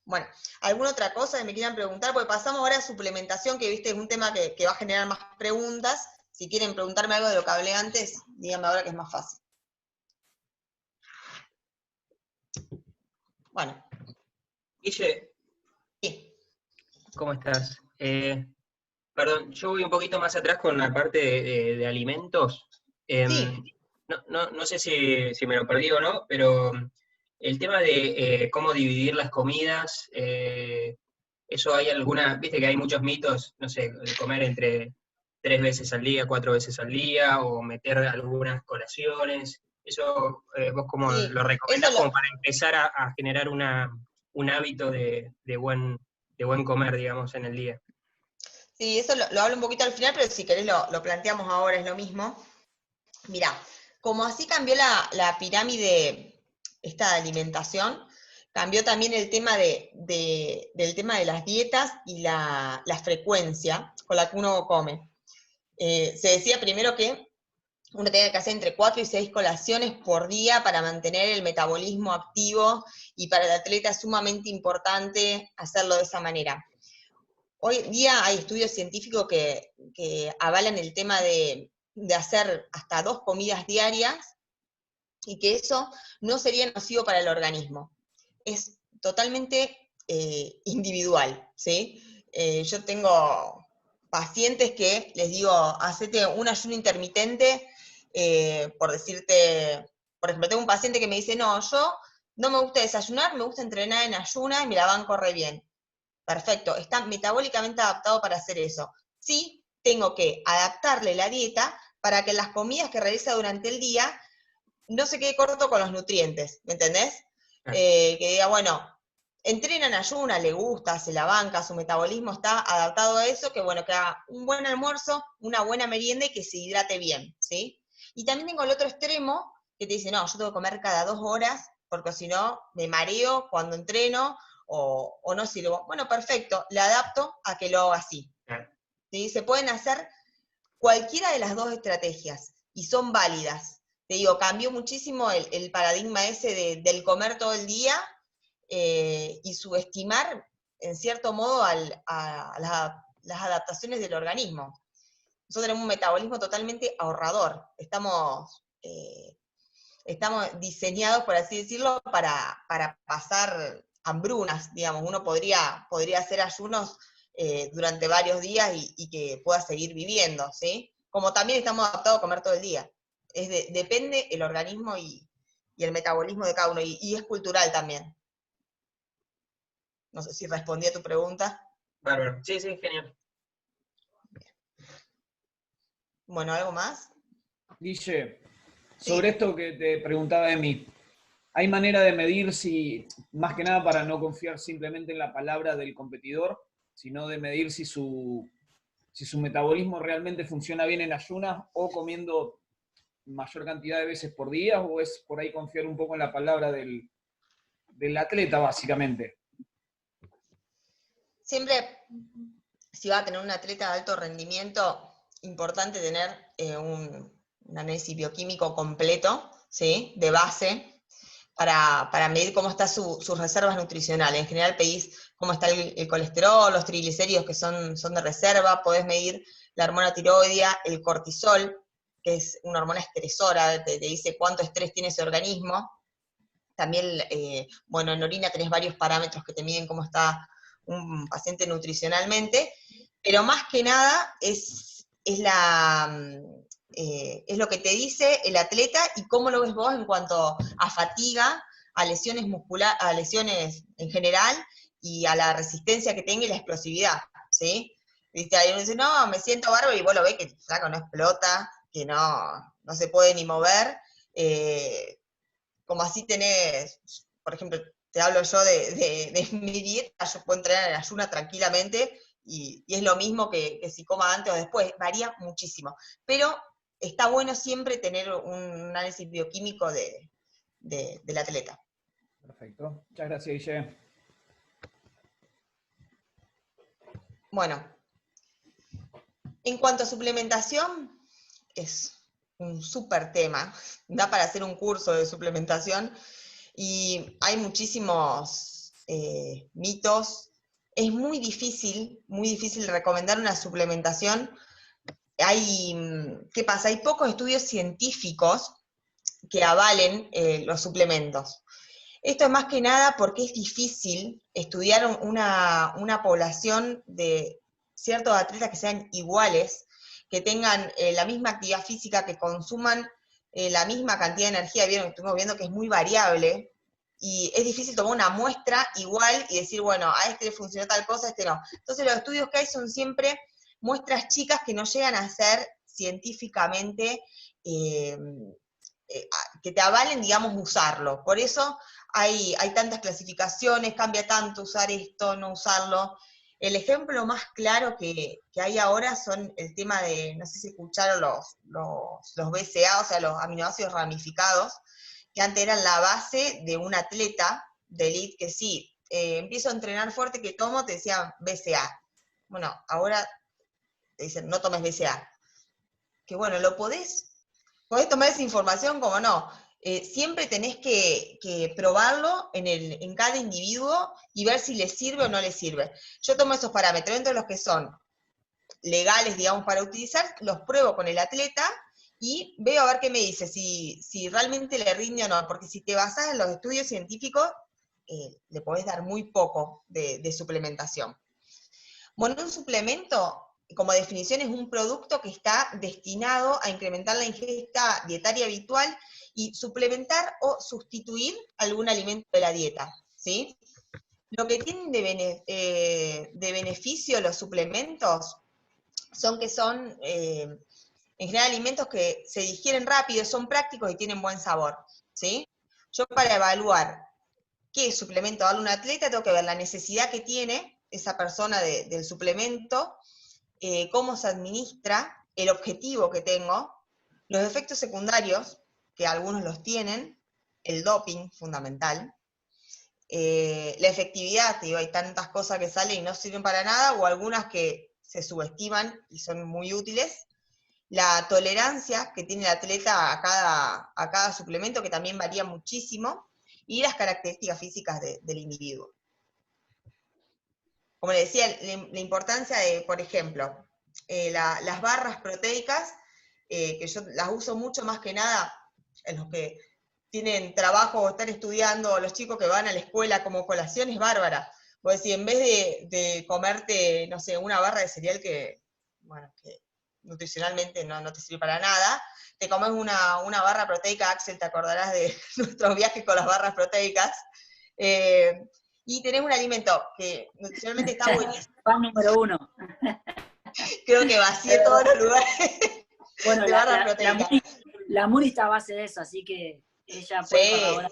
Bueno, ¿alguna otra cosa que me quieran preguntar? Porque pasamos ahora a suplementación, que viste es un tema que va a generar más preguntas. Si quieren preguntarme algo de lo que hablé antes, díganme ahora que es más fácil. Bueno. Guille. Sí. ¿Cómo estás? Perdón, yo voy un poquito más atrás con la parte de alimentos. Sí. No sé si me lo perdí o no, pero el tema de cómo dividir las comidas, eso hay viste que hay muchos mitos, no sé, de comer entre 3 veces al día, 4 veces al día, o meter algunas colaciones. Eso, ¿vos cómo lo recomendás como para empezar a generar un hábito de buen comer, digamos, en el día? Sí, eso lo hablo un poquito al final, pero si querés lo planteamos ahora, es lo mismo. Mirá, como así cambió la pirámide esta de alimentación, cambió también el tema del tema de las dietas y la frecuencia con la que uno come. Se decía primero que uno tenía que hacer entre 4 y 6 colaciones por día para mantener el metabolismo activo, y para el atleta es sumamente importante hacerlo de esa manera. Hoy en día hay estudios científicos que avalan el tema de hacer hasta 2 comidas diarias, y que eso no sería nocivo para el organismo. Es totalmente individual, ¿sí? Yo tengo pacientes que les digo, hacete un ayuno intermitente, por decirte, por ejemplo, tengo un paciente que me dice, no, yo no me gusta desayunar, me gusta entrenar en ayuna y me la banco re bien. Perfecto, está metabólicamente adaptado para hacer eso. Sí, tengo que adaptarle la dieta para que las comidas que realiza durante el día no se quede corto con los nutrientes, ¿me entendés? Que diga, bueno, entrena en ayuna, le gusta, se la banca, su metabolismo está adaptado a eso, que bueno, que haga un buen almuerzo, una buena merienda y que se hidrate bien, ¿sí? Y también tengo el otro extremo, que te dice, no, yo tengo que comer cada 2 horas, porque si no, me mareo cuando entreno, o no sirvo. Bueno, perfecto, le adapto a que lo haga así. ¿Sí? Se pueden hacer cualquiera de las 2 estrategias. y son válidas. Te digo, cambió muchísimo el paradigma ese del comer todo el día y subestimar, en cierto modo, a las adaptaciones del organismo. Nosotros tenemos un metabolismo totalmente ahorrador. Estamos diseñados, por así decirlo, para pasar hambrunas, digamos. Uno podría hacer ayunos durante varios días y que pueda seguir viviendo, ¿sí? Como también estamos adaptados a comer todo el día. Depende el organismo y el metabolismo de cada uno, y es cultural también. No sé si respondí a tu pregunta. Bárbaro. Sí, sí, genial. Bueno, ¿algo más? Guille, Sí. sobre esto que te preguntaba Emi, ¿hay manera de medir si, más que nada para no confiar simplemente en la palabra del competidor, sino de medir si su metabolismo realmente funciona bien en ayunas o comiendo mayor cantidad de veces por día, o es por ahí confiar un poco en la palabra del atleta, básicamente? Siempre, si va a tener un atleta de alto rendimiento, importante tener un análisis bioquímico completo, ¿sí? De base, para medir cómo están sus reservas nutricionales. En general pedís cómo está el colesterol, los triglicéridos que son de reserva, podés medir la hormona tiroidea, el cortisol, que es una hormona estresora, te dice cuánto estrés tiene ese organismo. También, bueno, en orina tenés varios parámetros que te miden cómo está un paciente nutricionalmente, pero más que nada es lo que te dice el atleta y cómo lo ves vos en cuanto a fatiga, a lesiones musculares, a lesiones en general, y a la resistencia que tenga y la explosividad, ¿sí? ¿Viste? Ahí uno dice, no, me siento bárbaro, y vos lo ves que el flaco no explota, que no se puede ni mover, como así tenés, por ejemplo, te hablo yo de mi dieta, yo puedo entrenar en ayuna tranquilamente, y es lo mismo que si coma antes o después, varía muchísimo. Pero está bueno siempre tener un análisis bioquímico del atleta. Perfecto. Muchas gracias, Guille. Bueno, en cuanto a suplementación, es un súper tema. Da para hacer un curso de suplementación y hay muchísimos mitos. Es muy difícil recomendar una suplementación. ¿Qué pasa? Hay pocos estudios científicos que avalen los suplementos. Esto es más que nada porque es difícil estudiar una población de ciertos atletas que sean iguales, que tengan la misma actividad física, que consuman la misma cantidad de energía. Vieron, estuvimos viendo que es muy variable, y es difícil tomar una muestra igual y decir, bueno, a este le funcionó tal cosa, a este no. Entonces los estudios que hay son siempre muestras chicas que no llegan a ser científicamente que te avalen, digamos, usarlo. Por eso hay tantas clasificaciones, cambia tanto usar esto, no usarlo. El ejemplo más claro que hay ahora son el tema de, no sé si escucharon los BCA, o sea, los aminoácidos ramificados, que antes eran la base de un atleta de elite, que sí, empiezo a entrenar fuerte, que tomo, te decían BCA. Bueno, ahora te dicen, no tomes BCA. Que bueno, podés tomar esa información como no. Siempre tenés que probarlo en cada individuo y ver si le sirve o no le sirve. Yo tomo esos parámetros, entre los que son legales, digamos, para utilizar, los pruebo con el atleta y veo a ver qué me dice, si realmente le rinde o no, porque si te basás en los estudios científicos, le podés dar muy poco de suplementación. Bueno, un suplemento, como definición, es un producto que está destinado a incrementar la ingesta dietaria habitual y suplementar o sustituir algún alimento de la dieta, ¿sí? Lo que tienen de beneficio los suplementos son que son, en general, alimentos que se digieren rápido, son prácticos y tienen buen sabor, ¿sí? Yo, para evaluar qué suplemento darle a un atleta, tengo que ver la necesidad que tiene esa persona del suplemento, cómo se administra, el objetivo que tengo, los efectos secundarios, que algunos los tienen, el doping, fundamental, la efectividad, digo, hay tantas cosas que salen y no sirven para nada, o algunas que se subestiman y son muy útiles, la tolerancia que tiene el atleta a cada suplemento, que también varía muchísimo, y las características físicas del individuo. Como le decía, la importancia de, por ejemplo, las barras proteicas, que yo las uso mucho más que nada en los que tienen trabajo o están estudiando, o los chicos que van a la escuela como colación, es bárbara. Pues si en vez de comerte, no sé, una barra de cereal que, bueno, que nutricionalmente no te sirve para nada, te comes una barra proteica. Axel, te acordarás de nuestros viajes con las barras proteicas, y tenés un alimento que nutricionalmente está buenísimo. Pan número 1. Creo que vacié todos los lugares Bueno, de barras proteicas. La Muri está a base de eso, así que ella puede corroborar.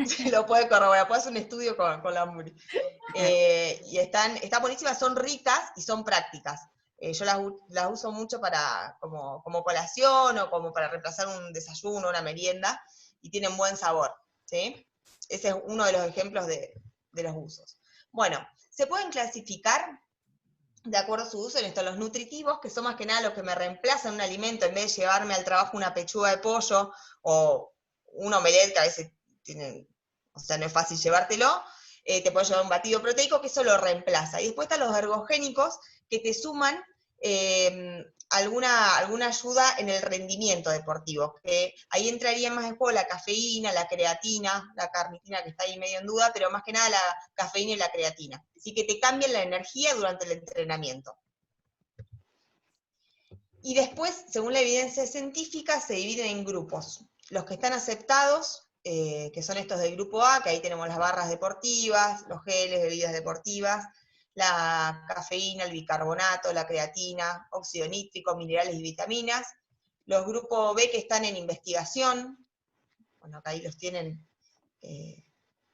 Sí, lo puede corroborar, puede hacer un estudio con la Muri. Y están buenísimas, son ricas y son prácticas. Yo las uso mucho como colación o como para reemplazar un desayuno, una merienda, y tienen buen sabor, ¿sí? Ese es uno de los ejemplos de los usos. Bueno, se pueden clasificar de acuerdo a su uso en esto, los nutritivos, que son más que nada los que me reemplazan un alimento, en vez de llevarme al trabajo una pechuga de pollo o un omelette, que a veces no es fácil llevártelo, te puedes llevar un batido proteico, que eso lo reemplaza. Y después están los ergogénicos, que te suman alguna ayuda en el rendimiento deportivo, que ahí entraría más en juego la cafeína, la creatina, la carnitina, que está ahí medio en duda, pero más que nada la cafeína y la creatina. Así que te cambian la energía durante el entrenamiento. Y después, según la evidencia científica, se dividen en grupos. Los que están aceptados, que son estos del grupo A, que ahí tenemos las barras deportivas, los geles, bebidas deportivas, la cafeína, el bicarbonato, la creatina, óxido nítrico, minerales y vitaminas. Los grupos B que están en investigación, bueno, acá ahí los tienen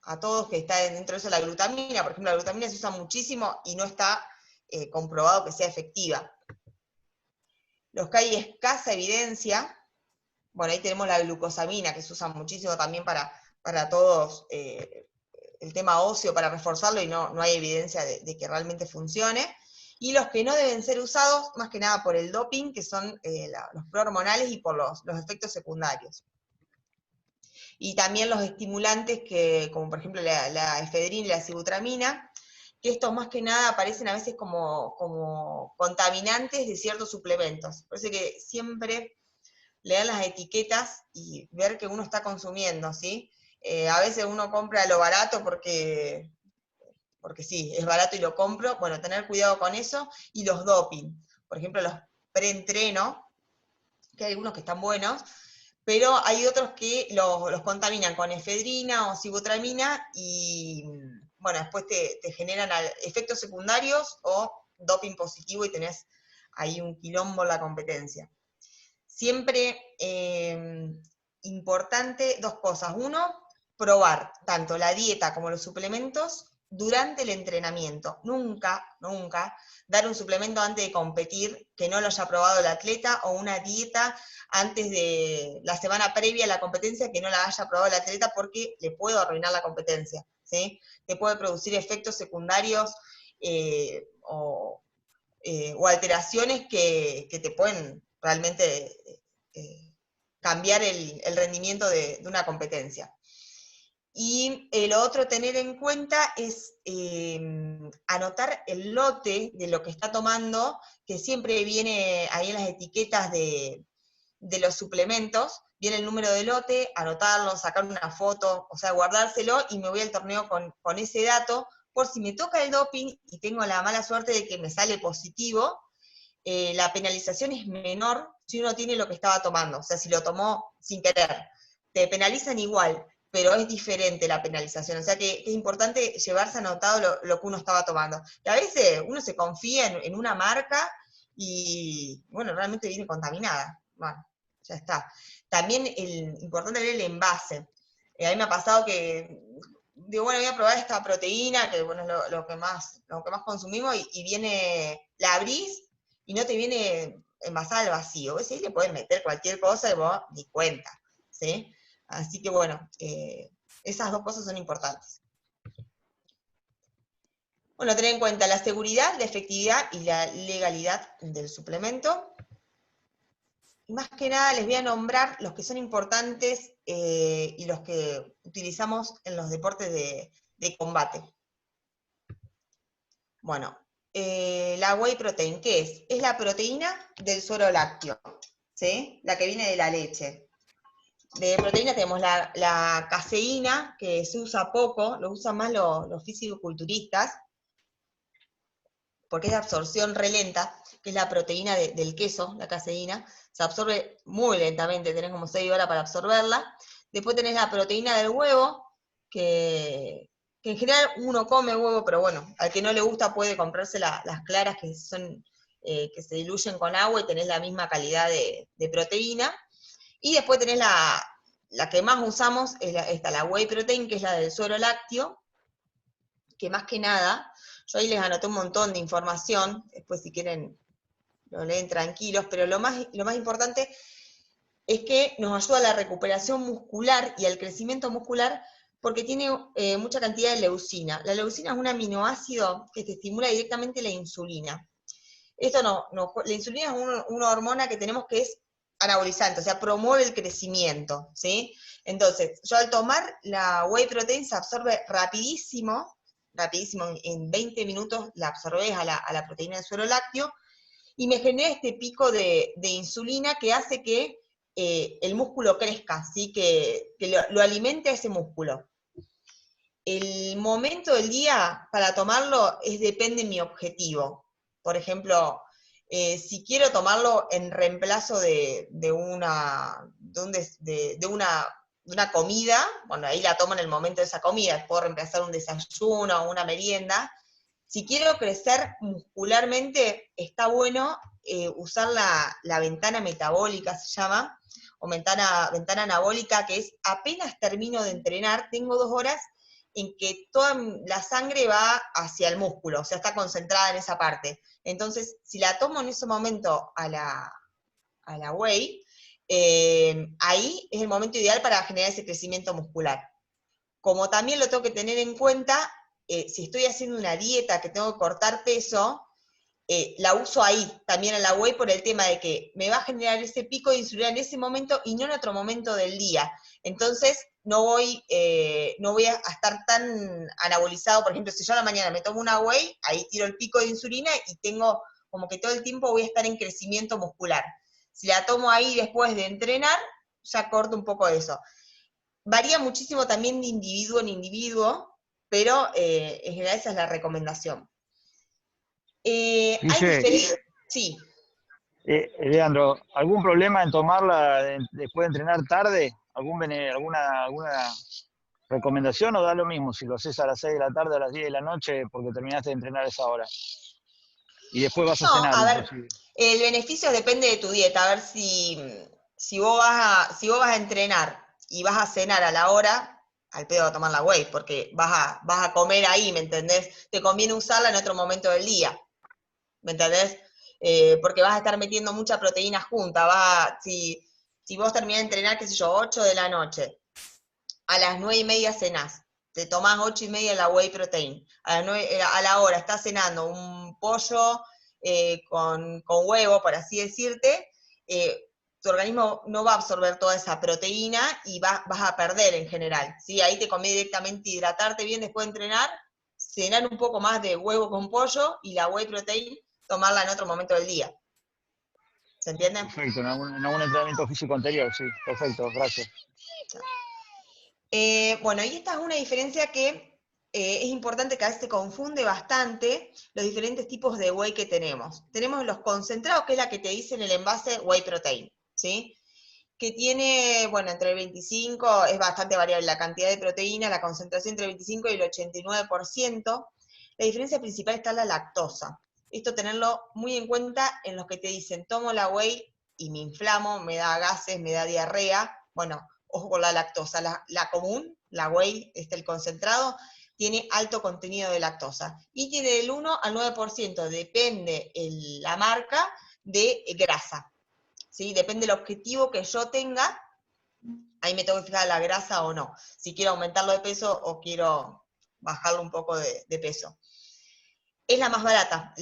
a todos, que está dentro de eso la glutamina. Por ejemplo, la glutamina se usa muchísimo y no está comprobado que sea efectiva. Los que hay escasa evidencia, bueno, ahí tenemos la glucosamina, que se usa muchísimo también para todos, el tema óseo, para reforzarlo, y no hay evidencia de que realmente funcione. Y los que no deben ser usados, más que nada por el doping, que son los prohormonales y por los efectos secundarios. Y también los estimulantes, como por ejemplo la efedrina y la sibutramina, que estos más que nada aparecen a veces como contaminantes de ciertos suplementos. Por eso que siempre leer las etiquetas y ver que uno está consumiendo, ¿sí? A veces uno compra lo barato porque sí, es barato y lo compro. Bueno, tener cuidado con eso. Y los doping, por ejemplo, los preentreno, que hay algunos que están buenos, pero hay otros que los contaminan con efedrina o sibutramina y, bueno, después te generan efectos secundarios o doping positivo y tenés ahí un quilombo en la competencia. Siempre importante dos cosas. Uno, probar tanto la dieta como los suplementos durante el entrenamiento. Nunca dar un suplemento antes de competir que no lo haya probado el atleta, o una dieta antes de la semana previa a la competencia que no la haya probado el atleta, porque le puede arruinar la competencia, ¿sí? Te puede producir efectos secundarios o alteraciones que te pueden realmente cambiar el rendimiento de una competencia. Y lo otro tener en cuenta es anotar el lote de lo que está tomando, que siempre viene ahí en las etiquetas de los suplementos, viene el número de lote, anotarlo, sacar una foto, o sea, guardárselo, y me voy al torneo con ese dato, por si me toca el doping y tengo la mala suerte de que me sale positivo, la penalización es menor si uno tiene lo que estaba tomando, o sea, si lo tomó sin querer. Te penalizan igual, pero es diferente la penalización, o sea que es importante llevarse anotado lo que uno estaba tomando. Y a veces uno se confía en una marca y, bueno, realmente viene contaminada. Bueno, ya está. También importante ver el envase. A mí me ha pasado que digo, bueno, voy a probar esta proteína, que bueno, es lo que más consumimos, y viene, la abrís y no te viene envasada al vacío. ¿Ves? Ahí le pueden meter cualquier cosa y vos ni cuenta, ¿sí? Así que bueno, esas dos cosas son importantes. Bueno, tener en cuenta la seguridad, la efectividad y la legalidad del suplemento. Y más que nada les voy a nombrar los que son importantes y los que utilizamos en los deportes de combate. Bueno, la whey protein, ¿qué es? Es la proteína del suero lácteo, ¿sí? La que viene de la leche. De proteína tenemos la caseína, que se usa poco, lo usan más los fisicoculturistas, porque es de absorción re lenta, que es la proteína del queso, la caseína, se absorbe muy lentamente, tenés como 6 horas para absorberla. Después tenés la proteína del huevo, que en general uno come huevo, pero bueno, al que no le gusta puede comprarse las claras que son que se diluyen con agua y tenés la misma calidad de proteína. Y después tenés la que más usamos, está la whey protein, que es la del suero lácteo, que más que nada, yo ahí les anoté un montón de información, después si quieren lo leen tranquilos, pero lo más importante es que nos ayuda a la recuperación muscular y al crecimiento muscular porque tiene mucha cantidad de leucina. La leucina es un aminoácido que te estimula directamente la insulina. La insulina es una hormona que tenemos que es anabolizante, o sea, promueve el crecimiento, ¿sí? Entonces, yo al tomar la whey protein se absorbe rapidísimo, en 20 minutos la absorbes a la proteína del suero lácteo, y me genera este pico de insulina que hace que el músculo crezca, ¿sí? que lo alimente a ese músculo. El momento del día para tomarlo depende de mi objetivo. Por ejemplo, si quiero tomarlo en reemplazo de una comida, bueno, ahí la tomo en el momento de esa comida, puedo reemplazar un desayuno o una merienda. Si quiero crecer muscularmente, está bueno usar la ventana metabólica, se llama, o ventana anabólica, que es apenas termino de entrenar, tengo 2 horas en que toda la sangre va hacia el músculo, o sea, está concentrada en esa parte. Entonces, si la tomo en ese momento a la whey, ahí es el momento ideal para generar ese crecimiento muscular. Como también lo tengo que tener en cuenta, si estoy haciendo una dieta que tengo que cortar peso, la uso ahí, también en la whey, por el tema de que me va a generar ese pico de insulina en ese momento y no en otro momento del día. Entonces, no voy a estar tan anabolizado. Por ejemplo, si yo a la mañana me tomo una whey, ahí tiro el pico de insulina y tengo como que todo el tiempo voy a estar en crecimiento muscular. Si la tomo ahí después de entrenar, ya corto un poco de eso. Varía muchísimo también de individuo en individuo, pero en general esa es la recomendación. Hay diferentes... Sí. Leandro, ¿algún problema en tomarla después de entrenar tarde? ¿Alguna recomendación o da lo mismo si lo haces a las 6 de la tarde o a las 10 de la noche porque terminaste de entrenar a esa hora? Y después vas a cenar. A ver, el beneficio depende de tu dieta. A ver si vos vas a entrenar y vas a cenar a la hora, al pedo va a tomar la whey, porque vas a comer ahí, ¿me entendés? Te conviene usarla en otro momento del día, ¿me entendés? Porque vas a estar metiendo mucha proteína junta. Si vos terminás de entrenar, qué sé yo, 8 de la noche, a las 9:30 cenás, te tomás 8:30 la whey protein, a la hora estás cenando un pollo con huevo, por así decirte, tu organismo no va a absorber toda esa proteína y vas a perder en general, ¿sí? Ahí te conviene directamente hidratarte bien después de entrenar, cenar un poco más de huevo con pollo y la whey protein tomarla en otro momento del día. ¿Se entiende? Perfecto, en algún entrenamiento físico anterior, sí, perfecto, gracias. Bueno, y esta es una diferencia que es importante, que a veces se confunde bastante los diferentes tipos de whey que tenemos. Tenemos los concentrados, que es la que te dice en el envase whey protein, ¿sí? Que tiene, bueno, entre el 25, es bastante variable la cantidad de proteína, la concentración entre el 25 y el 89%. La diferencia principal está en la lactosa. Esto tenerlo muy en cuenta en los que te dicen, tomo la whey y me inflamo, me da gases, me da diarrea. Bueno, ojo con la lactosa. La común, la whey, el concentrado, tiene alto contenido de lactosa. Y tiene del 1 al 9%, depende la marca, de grasa. ¿Sí? Depende del objetivo que yo tenga, ahí me tengo que fijar la grasa o no. Si quiero aumentarlo de peso o quiero bajarlo un poco de peso. Es la más barata,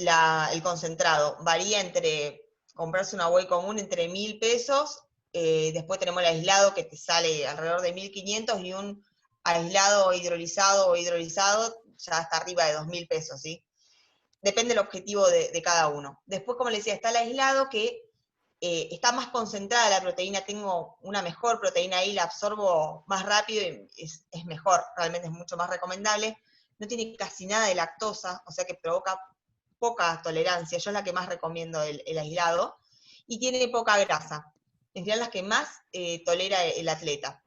el concentrado. Varía entre comprarse una whey común entre 1.000 pesos, después tenemos el aislado que te sale alrededor de 1.500 y un aislado hidrolizado o hidrolizado ya está arriba de 2.000 pesos, ¿sí? Depende del objetivo de cada uno. Después, como les decía, está el aislado que está más concentrada la proteína, tengo una mejor proteína ahí, la absorbo más rápido y es mejor, realmente es mucho más recomendable. No tiene casi nada de lactosa, o sea que provoca poca tolerancia, yo es la que más recomiendo el aislado, y tiene poca grasa, en general las que más tolera el atleta.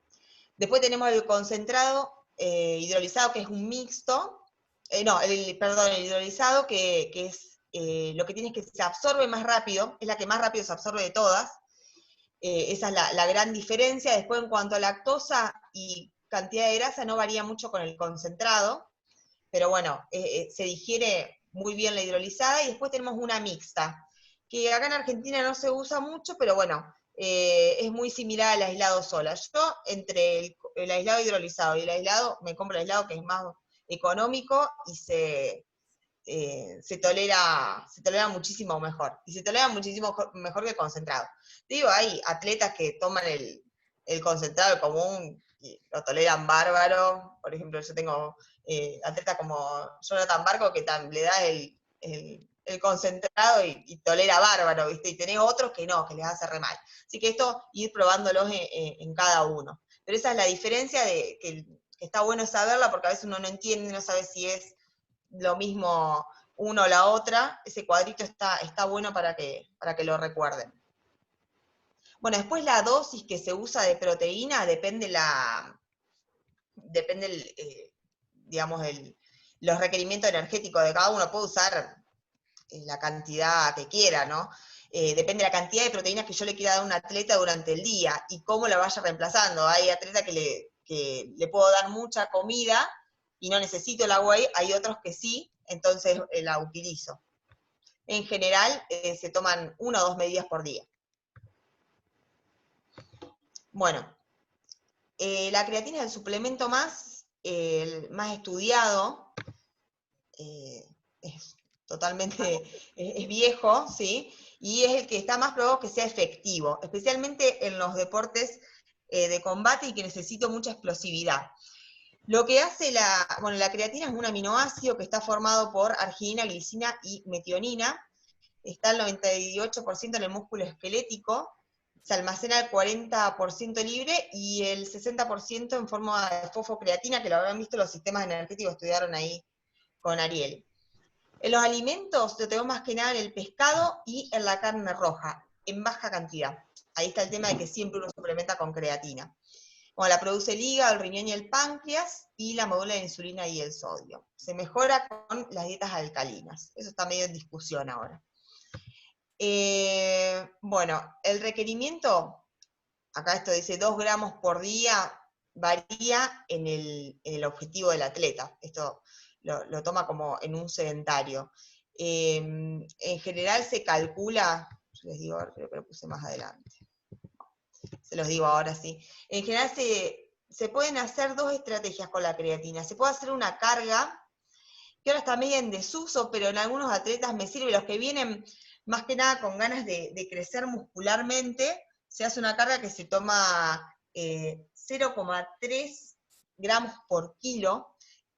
Después tenemos el concentrado hidrolizado, que es un mixto, el hidrolizado, que es lo que tiene es que se absorbe más rápido, es la que más rápido se absorbe de todas, esa es la gran diferencia. Después, en cuanto a lactosa y cantidad de grasa, no varía mucho con el concentrado, pero bueno, se digiere muy bien la hidrolizada. Y después tenemos una mixta, que acá en Argentina no se usa mucho, pero bueno, es muy similar al aislado sola. Yo, entre el aislado hidrolizado y el aislado, me compro el aislado que es más económico y se tolera muchísimo mejor. Y se tolera muchísimo mejor que el concentrado. Digo, hay atletas que toman el concentrado común y lo toleran bárbaro. Por ejemplo, yo tengo atletas como Jonathan Barco que le da el concentrado y tolera bárbaro, ¿viste? Y tenés otros que no, que les hace re mal. Así que esto, ir probándolos en cada uno. Pero esa es la diferencia que está bueno saberla, porque a veces uno no entiende, no sabe si es lo mismo uno o la otra. Ese cuadrito está bueno para que lo recuerden. Bueno, después la dosis que se usa de proteína depende digamos, los requerimientos energéticos de cada uno. Puede usar la cantidad que quiera, ¿no? Depende de la cantidad de proteínas que yo le quiera dar a un atleta durante el día y cómo la vaya reemplazando. Hay atletas que le puedo dar mucha comida y no necesito la whey, hay otros que sí, entonces la utilizo. En general, se toman 1 o 2 medidas por día. Bueno, la creatina es el suplemento más estudiado, es totalmente, es viejo, ¿sí? Y es el que está más probado que sea efectivo, especialmente en los deportes de combate y que necesito mucha explosividad. Lo que hace la creatina es un aminoácido que está formado por arginina, glicina y metionina. Está el 98% en el músculo esquelético, se almacena el 40% libre y el 60% en forma de fosfocreatina, que lo habrán visto los sistemas energéticos, estudiaron ahí con Ariel. En los alimentos lo tenemos más que nada en el pescado y en la carne roja, en baja cantidad. Ahí está el tema de que siempre uno suplementa con creatina. Bueno, la produce el hígado, el riñón y el páncreas, y la modula la insulina y el sodio. Se mejora con las dietas alcalinas. Eso está medio en discusión ahora. Bueno, el requerimiento, acá esto dice 2 gramos por día, varía en el objetivo del atleta. Esto lo toma como en un sedentario. En general se calcula, yo les digo, creo que lo puse más adelante. Se los digo ahora sí. En general se pueden hacer 2 estrategias con la creatina. Se puede hacer una carga, que ahora está medio en desuso, pero en algunos atletas me sirve. Los que vienen más que nada con ganas de crecer muscularmente, se hace una carga que se toma 0,3 gramos por kilo,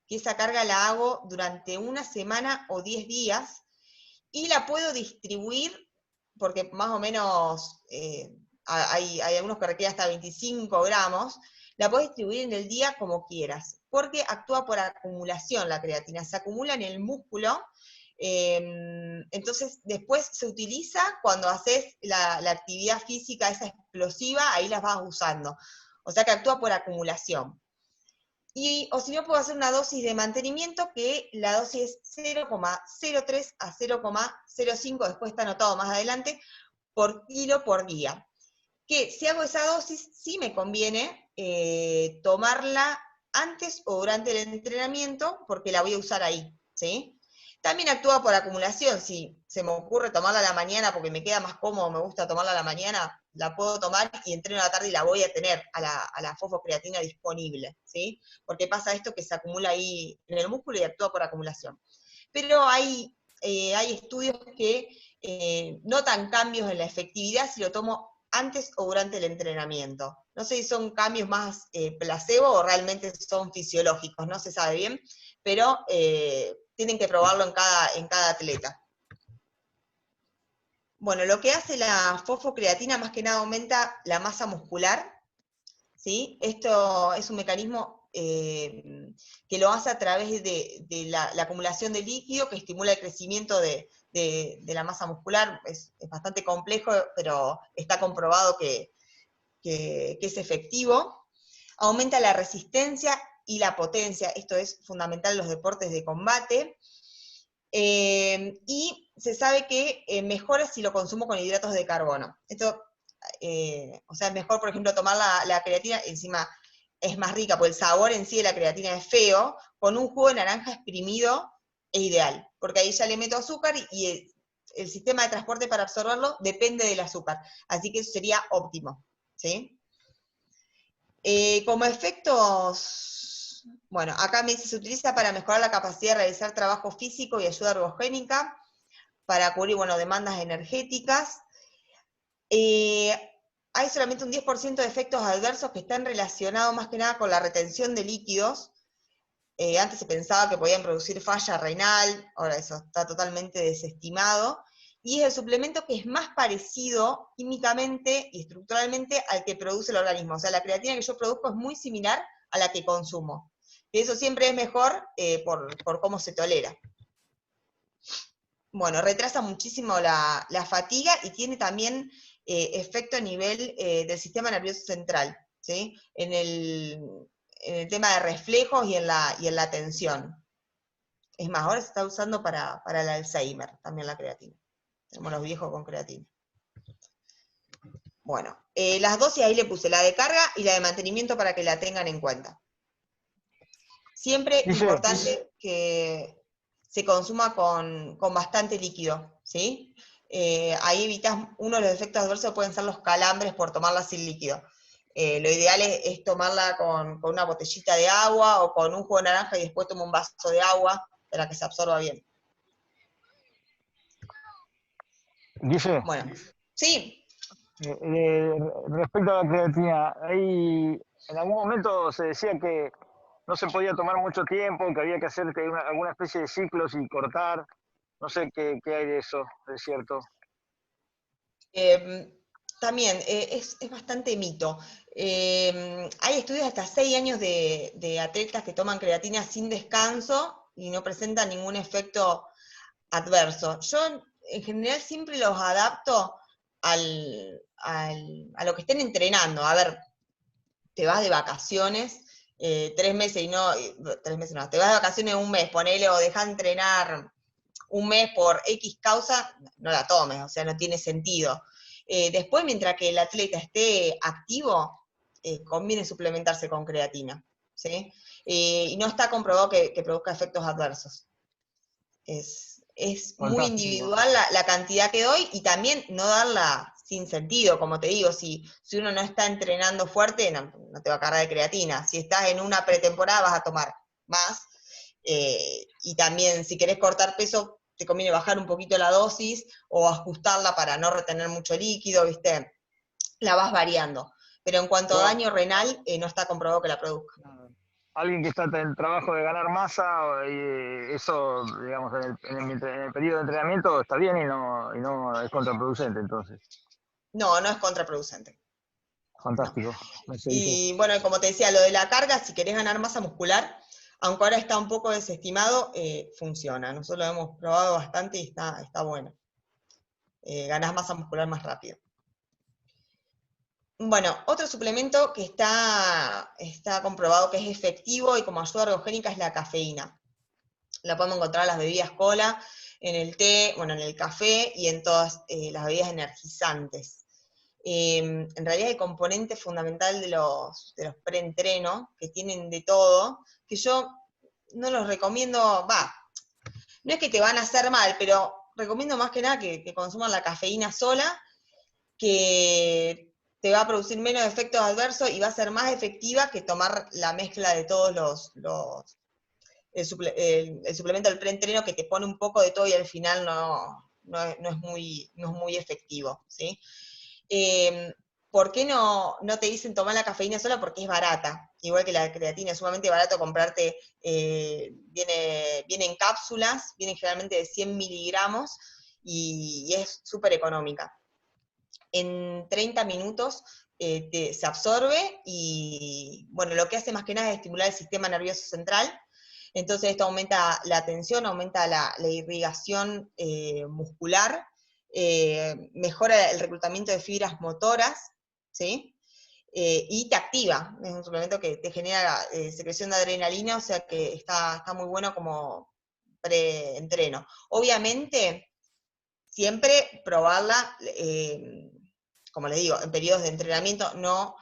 que esa carga la hago durante una semana o 10 días, y la puedo distribuir, porque más o menos hay algunos que requieren hasta 25 gramos, la puedes distribuir en el día como quieras, porque actúa por acumulación la creatina, se acumula en el músculo, entonces después se utiliza cuando haces la actividad física esa explosiva, ahí las vas usando, o sea que actúa por acumulación. O si no, puedo hacer una dosis de mantenimiento, que la dosis es 0,03 a 0,05, después está anotado más adelante, por kilo por día. Que si hago esa dosis, sí me conviene tomarla antes o durante el entrenamiento, porque la voy a usar ahí, ¿sí? También actúa por acumulación. Si se me ocurre tomarla a la mañana porque me queda más cómodo, me gusta tomarla a la mañana, la puedo tomar y entreno a la tarde y la voy a tener a la fosfocreatina disponible, ¿sí? Porque pasa esto que se acumula ahí en el músculo y actúa por acumulación. Pero hay estudios que notan cambios en la efectividad si lo tomo antes o durante el entrenamiento. No sé si son cambios más placebo o realmente son fisiológicos, no se sabe bien, pero tienen que probarlo en cada atleta. Bueno, lo que hace la fosfocreatina más que nada aumenta la masa muscular, ¿sí? Esto es un mecanismo que lo hace a través de la acumulación de líquido que estimula el crecimiento de la masa muscular. Es bastante complejo, pero está comprobado que es efectivo. Aumenta la resistencia y la potencia, esto es fundamental en los deportes de combate. Y se sabe que mejora si lo consumo con hidratos de carbono. Esto, o sea, es mejor, por ejemplo, tomar la creatina, encima es más rica, porque el sabor en sí de la creatina es feo, con un jugo de naranja exprimido es ideal, porque ahí ya le meto azúcar y el sistema de transporte para absorberlo depende del azúcar, así que eso sería óptimo, ¿sí? Como efectos, bueno, acá me dice, se utiliza para mejorar la capacidad de realizar trabajo físico y ayuda ergogénica, para cubrir, bueno, demandas energéticas. Hay solamente un 10% de efectos adversos que están relacionados más que nada con la retención de líquidos. Antes se pensaba que podían producir falla renal, ahora eso está totalmente desestimado. Y es el suplemento que es más parecido químicamente y estructuralmente al que produce el organismo. O sea, la creatina que yo produzco es muy similar a la que consumo. Y eso siempre es mejor por cómo se tolera. Bueno, retrasa muchísimo la fatiga y tiene también efecto a nivel del sistema nervioso central, ¿sí? En el tema de reflejos y en la atención. Es más, ahora se está usando para el Alzheimer, también la creatina. Tenemos los viejos con creatina. Bueno, las dosis ahí le puse la de carga y la de mantenimiento para que la tengan en cuenta. Siempre es importante que se consuma con bastante líquido, ¿sí? Ahí evitas, uno de los efectos adversos pueden ser los calambres por tomarla sin líquido. Lo ideal es tomarla con una botellita de agua o con un jugo de naranja y después toma un vaso de agua para que se absorba bien. Dice, bueno, sí. Respecto a la creatina, en algún momento se decía que no se podía tomar mucho tiempo, que había que hacer alguna especie de ciclos y cortar. No sé qué hay de eso, es cierto. También es bastante mito. Hay estudios de hasta 6 años de atletas que toman creatina sin descanso y no presentan ningún efecto adverso. Yo en general siempre los adapto a lo que estén entrenando. A ver, te vas de vacaciones 3 meses y no, 3 meses no, te vas de vacaciones un mes, ponele, o dejá de entrenar un mes por X causa, no la tomes, o sea, no tiene sentido. Después, mientras que el atleta esté activo, conviene suplementarse con creatina, ¿sí? Y no está comprobado que produzca efectos adversos. Es muy individual la cantidad que doy, y también no darla sin sentido, como te digo, si uno no está entrenando fuerte, no te va a cargar de creatina. Si estás en una pretemporada vas a tomar más, y también si querés cortar peso, te conviene bajar un poquito la dosis o ajustarla para no retener mucho líquido, ¿viste? La vas variando. Pero en cuanto a daño renal, no está comprobado que la produzca. Alguien que está en el trabajo de ganar masa, eso, digamos, en el periodo de entrenamiento está bien y no es contraproducente, entonces. No, no es contraproducente. Fantástico. No. Y bueno, como te decía, lo de la carga, si querés ganar masa muscular, aunque ahora está un poco desestimado, funciona. Nosotros lo hemos probado bastante y está bueno. Ganás masa muscular más rápido. Bueno, otro suplemento que está comprobado que es efectivo y como ayuda ergogénica es la cafeína. La podemos encontrar en las bebidas cola, en el té, bueno, en el café y en todas las bebidas energizantes. En realidad el componente fundamental de los preentrenos, que tienen de todo, que yo no los recomiendo, no es que te van a hacer mal, pero recomiendo más que nada que consuman la cafeína sola, que te va a producir menos efectos adversos y va a ser más efectiva que tomar la mezcla de todos el suplemento del preentreno, que te pone un poco de todo y al final no no es muy efectivo, ¿sí? ¿Por qué no te dicen tomar la cafeína sola? Porque es barata, igual que la creatina, es sumamente barato comprarte, viene en cápsulas, viene generalmente de 100 miligramos, y es súper económica. En 30 minutos se absorbe y, bueno, lo que hace más que nada es estimular el sistema nervioso central. Entonces esto aumenta la tensión, aumenta la irrigación muscular, mejora el reclutamiento de fibras motoras, ¿sí? Y te activa, es un suplemento que te genera secreción de adrenalina, o sea que está muy bueno como preentreno. Obviamente, siempre probarla, como les digo, en periodos de entrenamiento, no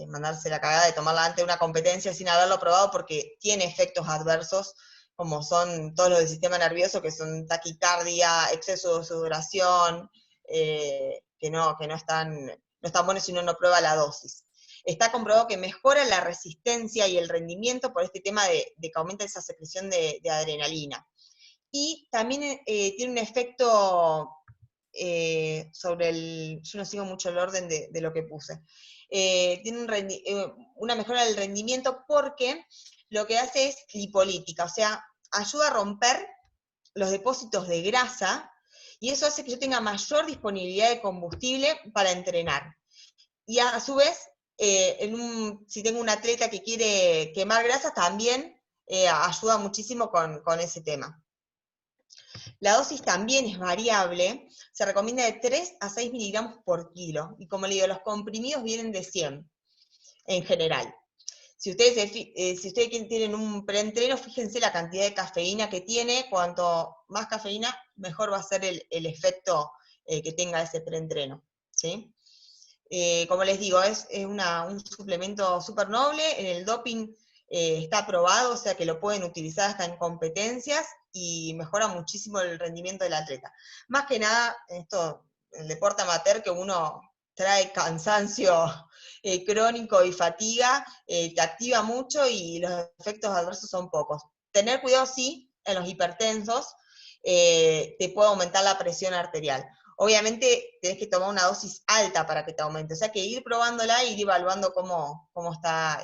mandarse la cagada de tomarla antes de una competencia sin haberlo probado, porque tiene efectos adversos, como son todos los del sistema nervioso, que son taquicardia, exceso de sudoración, que no están buenos si uno no prueba la dosis. Está comprobado que mejora la resistencia y el rendimiento por este tema de que aumenta esa secreción de adrenalina. Y también tiene un efecto yo no sigo mucho el orden de lo que puse, tiene una mejora del rendimiento porque lo que hace es lipolítica, o sea, ayuda a romper los depósitos de grasa, y eso hace que yo tenga mayor disponibilidad de combustible para entrenar. Y a su vez, si tengo un atleta que quiere quemar grasa, también ayuda muchísimo con ese tema. La dosis también es variable, se recomienda de 3 a 6 miligramos por kilo, y como le digo, los comprimidos vienen de 100 en general. Si ustedes tienen un preentreno, fíjense la cantidad de cafeína que tiene, cuanto más cafeína, mejor va a ser el efecto que tenga ese preentreno, ¿sí? Como les digo, es un suplemento súper noble, en el doping está aprobado, o sea que lo pueden utilizar hasta en competencias, y mejora muchísimo el rendimiento del atleta. Más que nada, el deporte amateur, que uno trae cansancio crónico y fatiga, te activa mucho y los efectos adversos son pocos. Tener cuidado, sí, en los hipertensos, te puede aumentar la presión arterial. Obviamente tenés que tomar una dosis alta para que te aumente, o sea que ir probándola e ir evaluando cómo está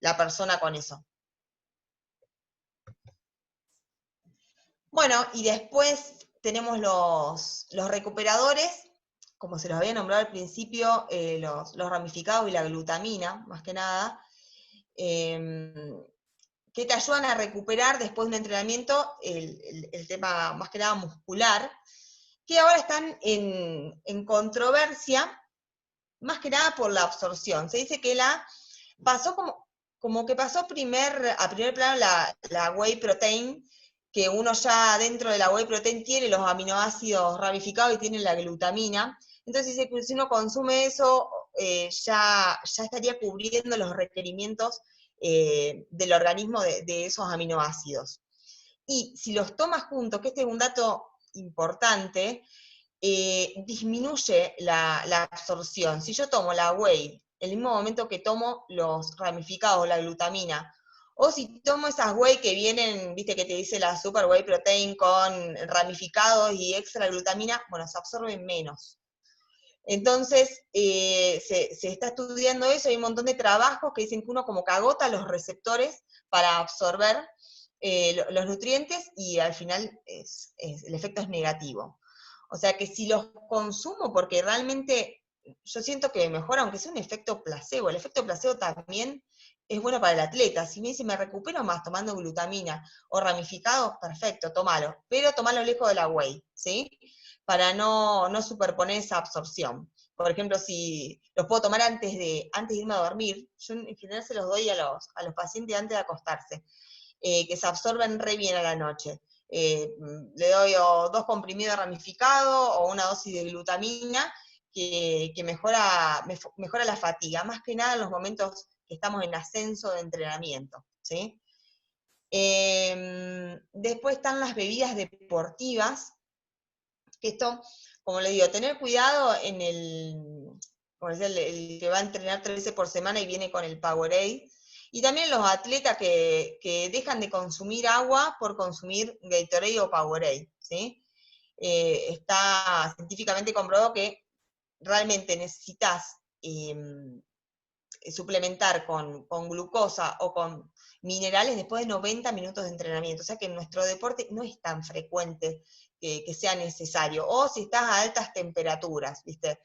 la persona con eso. Bueno, y después tenemos los recuperadores, como se los había nombrado al principio, los ramificados y la glutamina, más que nada, que te ayudan a recuperar después de un entrenamiento el tema más que nada muscular, que ahora están en controversia, más que nada por la absorción. Se dice que pasó como que pasó a primer plano la whey protein, que uno ya dentro de la whey protein tiene los aminoácidos ramificados y tiene la glutamina. Entonces dice que si uno consume eso, ya estaría cubriendo los requerimientos del organismo de esos aminoácidos. Y si los tomas juntos, que este es un dato importante, disminuye la absorción. Si yo tomo la whey en el mismo momento que tomo los ramificados, la glutamina, o si tomo esas whey que vienen, viste que te dice la super whey protein con ramificados y extra glutamina, bueno, se absorben menos. Entonces, se está estudiando eso, hay un montón de trabajos que dicen que uno como que agota los receptores para absorber los nutrientes, y al final el efecto es negativo. O sea que si los consumo, porque realmente yo siento que mejora, aunque sea un efecto placebo, el efecto placebo también es bueno para el atleta. Si me dice, me recupero más tomando glutamina o ramificado, perfecto, tómalo, pero tomalo lejos de la whey, ¿sí? Para no superponer esa absorción. Por ejemplo, si los puedo tomar antes de irme a dormir, yo en general se los doy a los pacientes antes de acostarse, que se absorben re bien a la noche. Le doy 2 comprimidos ramificados o una dosis de glutamina que mejora la fatiga, más que nada en los momentos que estamos en ascenso de entrenamiento, ¿sí? Después están las bebidas deportivas, que esto, como le digo, tener cuidado en como decía, el que va a entrenar 3 veces por semana y viene con el Powerade, y también los atletas que dejan de consumir agua por consumir Gatorade o Powerade, ¿sí? está científicamente comprobado que realmente necesitas suplementar con glucosa o con minerales después de 90 minutos de entrenamiento. O sea que en nuestro deporte no es tan frecuente que sea necesario. O si estás a altas temperaturas, ¿viste?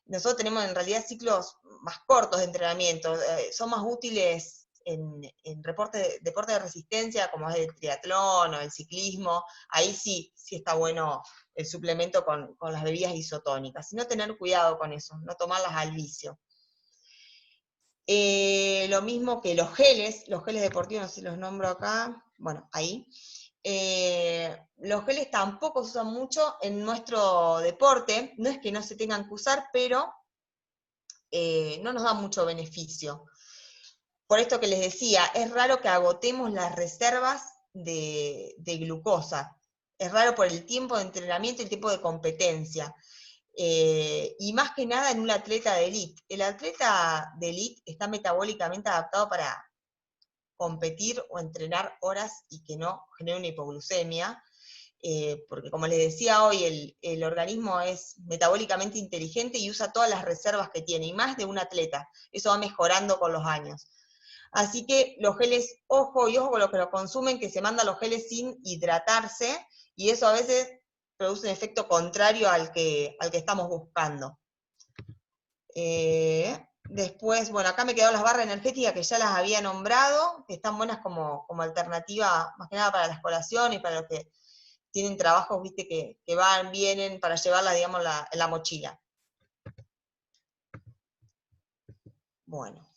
Nosotros tenemos en realidad ciclos más cortos de entrenamiento, son más útiles en deporte de resistencia, como es el triatlón o el ciclismo. Ahí sí está bueno el suplemento con las bebidas isotónicas, sino tener cuidado con eso, no tomarlas al vicio. Lo mismo que los geles deportivos, no sé si los nombro acá, bueno, ahí. Los geles tampoco se usan mucho en nuestro deporte, no es que no se tengan que usar, pero no nos da mucho beneficio. Por esto que les decía, es raro que agotemos las reservas de glucosa, es raro por el tiempo de entrenamiento y el tiempo de competencia. Y más que nada en un atleta de élite. El atleta de élite está metabólicamente adaptado para competir o entrenar horas y que no genere una hipoglucemia, porque como les decía hoy, el organismo es metabólicamente inteligente y usa todas las reservas que tiene, y más de un atleta. Eso va mejorando con los años. Así que los geles, ojo y ojo con los que los consumen, que se mandan los geles sin hidratarse, y eso a veces produce un efecto contrario al que estamos buscando. Después, bueno, acá me quedaron las barras energéticas que ya las había nombrado, que están buenas como alternativa, más que nada para las colaciones, para los que tienen trabajos, viste, que van, vienen, para llevarlas, digamos, en la mochila. Bueno,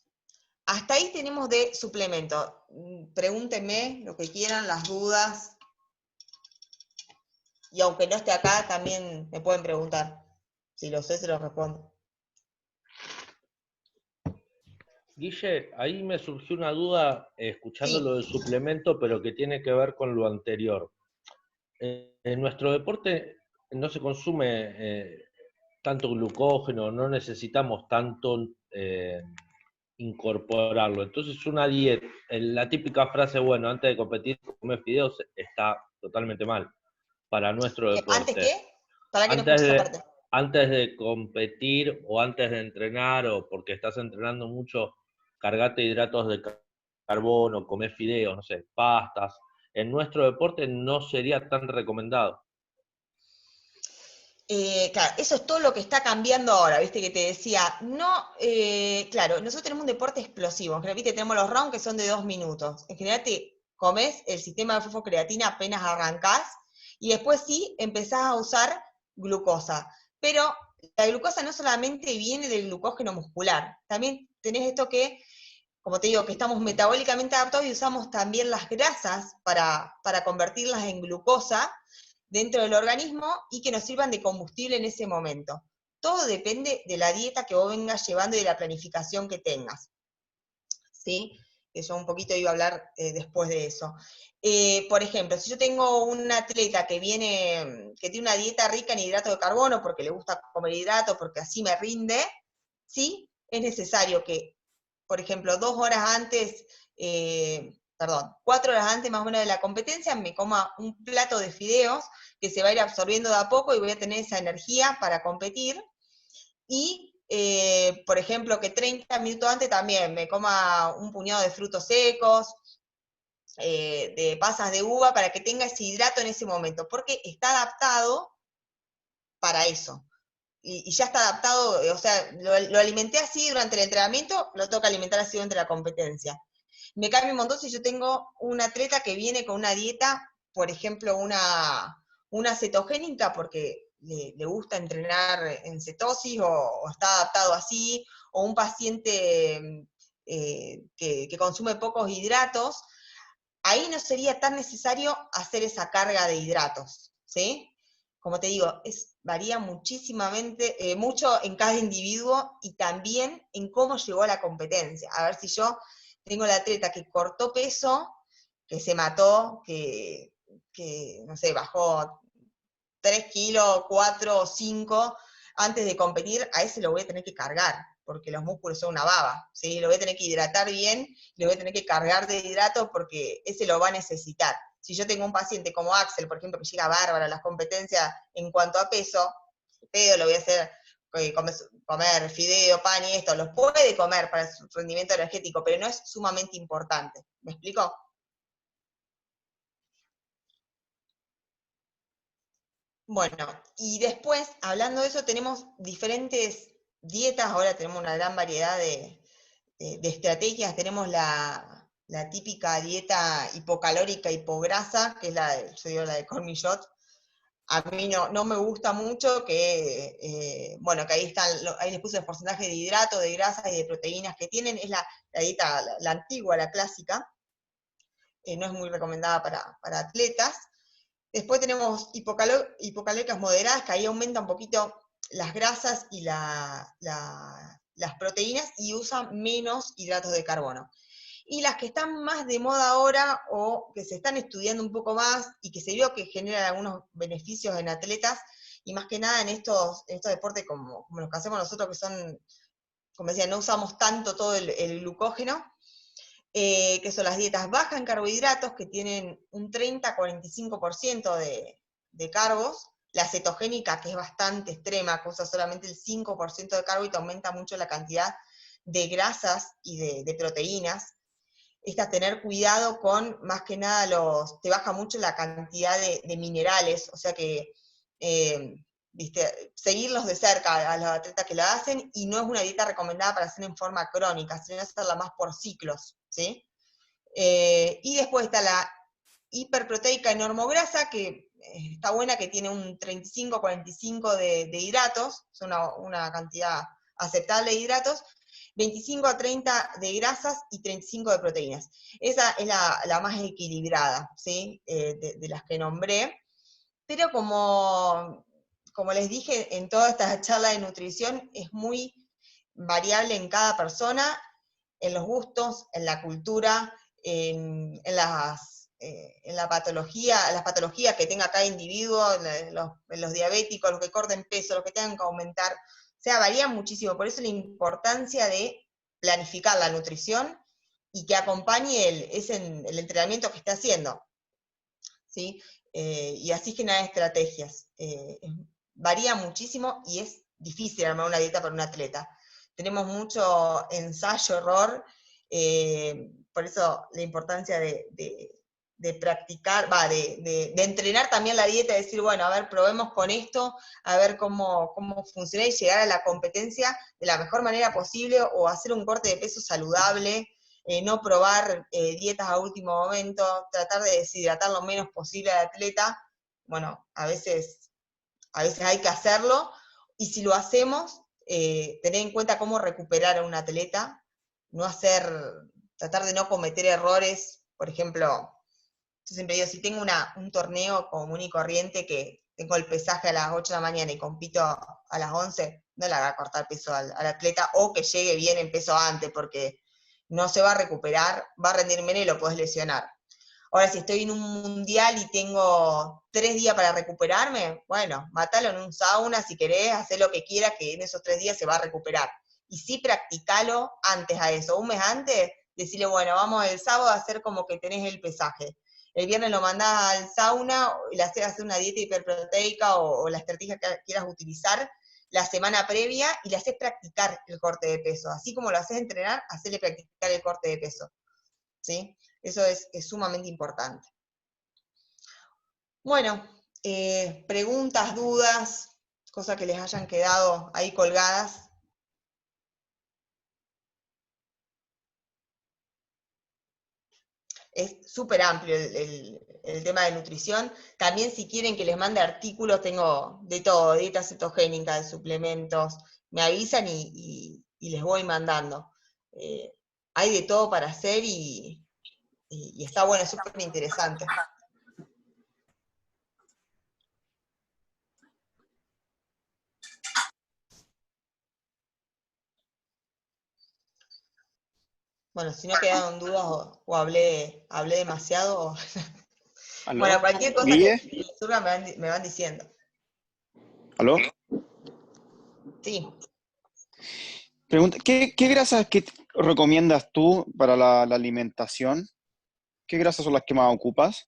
hasta ahí tenemos de suplemento. Pregúntenme lo que quieran, las dudas. Y aunque no esté acá, también me pueden preguntar. Si lo sé, se los respondo. Guille, ahí me surgió una duda escuchando Sí. lo del suplemento, pero que tiene que ver con lo anterior. En nuestro deporte no se consume tanto glucógeno, no necesitamos tanto incorporarlo. Entonces una dieta, la típica frase, bueno, antes de competir comer fideos, está totalmente mal para nuestro deporte. ¿Antes qué? ¿Para qué no escuché esa parte? Antes de competir o antes de entrenar o porque estás entrenando mucho, cargate hidratos de carbono, comer fideos, no sé, pastas. En nuestro deporte no sería tan recomendado. Claro, eso es todo lo que está cambiando ahora, viste que te decía, no, claro, nosotros tenemos un deporte explosivo, en general, viste, tenemos los rounds que son de 2 minutos, en general te comes el sistema de fosfocreatina apenas arrancás, y después sí empezás a usar glucosa, pero la glucosa no solamente viene del glucógeno muscular, también tenés esto que, como te digo, que estamos metabólicamente adaptados y usamos también las grasas para convertirlas en glucosa dentro del organismo y que nos sirvan de combustible en ese momento. Todo depende de la dieta que vos vengas llevando y de la planificación que tengas. ¿Sí? Que yo un poquito iba a hablar después de eso. Por ejemplo, si yo tengo un atleta que tiene una dieta rica en hidratos de carbono porque le gusta comer hidratos, porque así me rinde, ¿sí? Es necesario que, por ejemplo, 4 horas antes más o menos de la competencia, me coma un plato de fideos que se va a ir absorbiendo de a poco y voy a tener esa energía para competir. Y, por ejemplo, que 30 minutos antes también me coma un puñado de frutos secos, de pasas de uva, para que tenga ese hidrato en ese momento, porque está adaptado para eso. Y ya está adaptado, o sea, lo alimenté así durante el entrenamiento, lo tengo que alimentar así durante la competencia. Me cambia un montón si yo tengo un atleta que viene con una dieta, por ejemplo, una cetogénica, porque le gusta entrenar en cetosis o está adaptado así, o un paciente que consume pocos hidratos, ahí no sería tan necesario hacer esa carga de hidratos, ¿sí? Como te digo, varía muchísimamente, mucho en cada individuo y también en cómo llegó a la competencia. A ver si yo tengo la atleta que cortó peso, que se mató, que no sé, bajó 3 kilos, 4 o 5 antes de competir, a ese lo voy a tener que cargar, porque los músculos son una baba, ¿sí? Lo voy a tener que hidratar bien, le voy a tener que cargar de hidratos porque ese lo va a necesitar. Si yo tengo un paciente como Axel, por ejemplo, que llega bárbaro a las competencias en cuanto a peso, pedo lo voy a hacer comer fideo, pan y esto, los puede comer para su rendimiento energético, pero no es sumamente importante. ¿Me explico? Bueno, y después, hablando de eso, tenemos diferentes dietas, ahora tenemos una gran variedad de estrategias, tenemos la típica dieta hipocalórica, hipograsa, que es yo digo la de Cormillot. A mí no me gusta mucho, bueno, que ahí les puse el porcentaje de hidratos, de grasas y de proteínas que tienen, es la dieta, la antigua, la clásica, no es muy recomendada para atletas. Después tenemos hipocalóricas moderadas, que ahí aumenta un poquito las grasas y las proteínas y usan menos hidratos de carbono. Y las que están más de moda ahora, o que se están estudiando un poco más, y que se vio que generan algunos beneficios en atletas, y más que nada en estos deportes como los que hacemos nosotros, que son, como decía, no usamos tanto todo el glucógeno, que son las dietas bajas en carbohidratos, que tienen un 30-45% de carbos, la cetogénica, que es bastante extrema, que usa solamente el 5% de carbo y te aumenta mucho la cantidad de grasas y de proteínas. Esta, tener cuidado con, más que nada, te baja mucho la cantidad de minerales, o sea que, seguirlos de cerca a los atletas que lo hacen, y no es una dieta recomendada para hacer en forma crónica, sino hacerla más por ciclos, ¿sí? Y después está la hiperproteica en normograsa, que está buena, que tiene un 35-45 de hidratos, es una cantidad aceptable de hidratos, 25-30 de grasas y 35 de proteínas. Esa es la más equilibrada, ¿sí? De las que nombré. Pero como les dije, en toda esta charla de nutrición es muy variable en cada persona, en los gustos, en la cultura, en la patología, las patologías que tenga cada individuo, en los diabéticos, los que corten peso, los que tengan que aumentar. O sea, varía muchísimo, por eso la importancia de planificar la nutrición y que acompañe el entrenamiento que esté haciendo, ¿sí? Y así generar estrategias. Varía muchísimo y es difícil armar una dieta para un atleta. Tenemos mucho ensayo, error, por eso la importancia de practicar, de entrenar también la dieta, de decir, bueno, a ver, probemos con esto, a ver cómo funciona, y llegar a la competencia de la mejor manera posible, o hacer un corte de peso saludable, no probar dietas a último momento, tratar de deshidratar lo menos posible al atleta. Bueno, a veces hay que hacerlo, y si lo hacemos, tener en cuenta cómo recuperar a un atleta, tratar de no cometer errores. Por ejemplo, yo siempre digo, si tengo un torneo común y corriente, que tengo el pesaje a las 8 de la mañana y compito a las 11, no le haga cortar peso al atleta, o que llegue bien en peso antes, porque no se va a recuperar, va a rendir menos y lo puedes lesionar. Ahora, si estoy en un mundial y tengo 3 días para recuperarme, bueno, matalo en un sauna si querés, hacé lo que quieras, que en esos 3 días se va a recuperar. Y sí, practicalo antes a eso, un mes antes, decirle, bueno, vamos el sábado a hacer como que tenés el pesaje. El viernes lo mandás al sauna, y le haces hacer una dieta hiperproteica o la estrategia que quieras utilizar la semana previa, y le haces practicar el corte de peso. Así como lo haces entrenar, hacerle practicar el corte de peso, ¿sí? Eso es sumamente importante. Bueno, preguntas, dudas, cosas que les hayan quedado ahí colgadas. Es súper amplio el tema de nutrición. También, si quieren que les mande artículos, tengo de todo, dieta cetogénica, de suplementos, me avisan y les voy mandando. Hay de todo para hacer, y está bueno, es súper interesante. Bueno, si no quedaron dudas o hablé demasiado. ¿Aló? Bueno, cualquier cosa ¿Guille? que les surja me van diciendo. ¿Aló? Sí. Pregunta, ¿qué grasas recomiendas tú para la alimentación? ¿Qué grasas son las que más ocupas?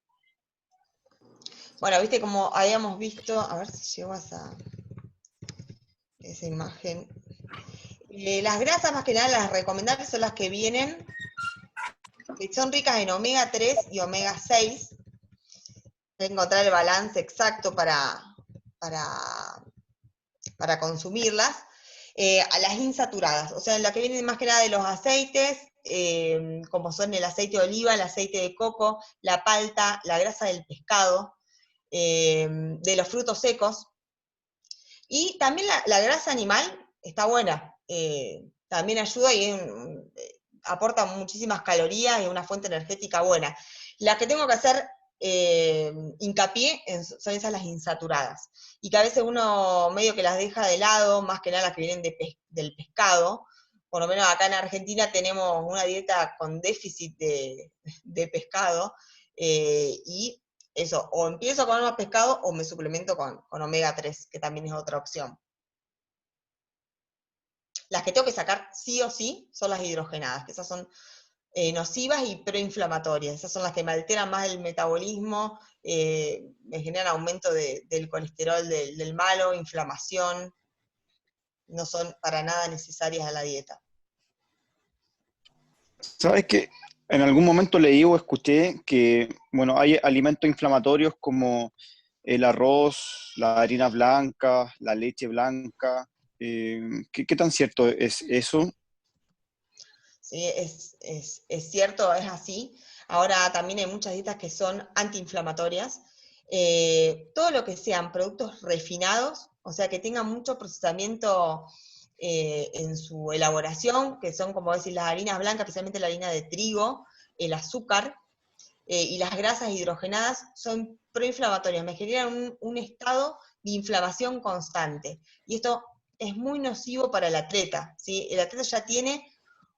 Bueno, viste como habíamos visto, a ver si llego a esa imagen. Las grasas más que nada las recomendables son las que vienen, que son ricas en omega 3 y omega 6. Hay que encontrar el balance exacto para consumirlas. A las insaturadas, o sea, en la que vienen más que nada de los aceites, como son el aceite de oliva, el aceite de coco, la palta, la grasa del pescado, de los frutos secos. Y también la grasa animal está buena, también ayuda y aporta muchísimas calorías y una fuente energética buena. La que tengo que hacer hincapié son esas las insaturadas, y que a veces uno medio que las deja de lado, más que nada las que vienen del pescado. Por lo menos acá en Argentina tenemos una dieta con déficit de pescado, y eso, o empiezo a comer más pescado o me suplemento con omega 3, que también es otra opción. Las que tengo que sacar sí o sí son las hidrogenadas, que esas son nocivas y proinflamatorias. Esas son las que me alteran más el metabolismo, me generan aumento del colesterol del malo, inflamación. No son para nada necesarias a la dieta. ¿Sabes qué? En algún momento leí o escuché que, bueno, hay alimentos inflamatorios como el arroz, las harinas blancas, la leche blanca. ¿Qué tan cierto es eso? Sí, es cierto, es así. Ahora también hay muchas dietas que son antiinflamatorias. Todo lo que sean productos refinados, o sea, que tengan mucho procesamiento en su elaboración, que son, como decir, las harinas blancas, especialmente la harina de trigo, el azúcar y las grasas hidrogenadas, son proinflamatorias, me generan un estado de inflamación constante. Y esto es muy nocivo para el atleta, ¿sí? El atleta ya tiene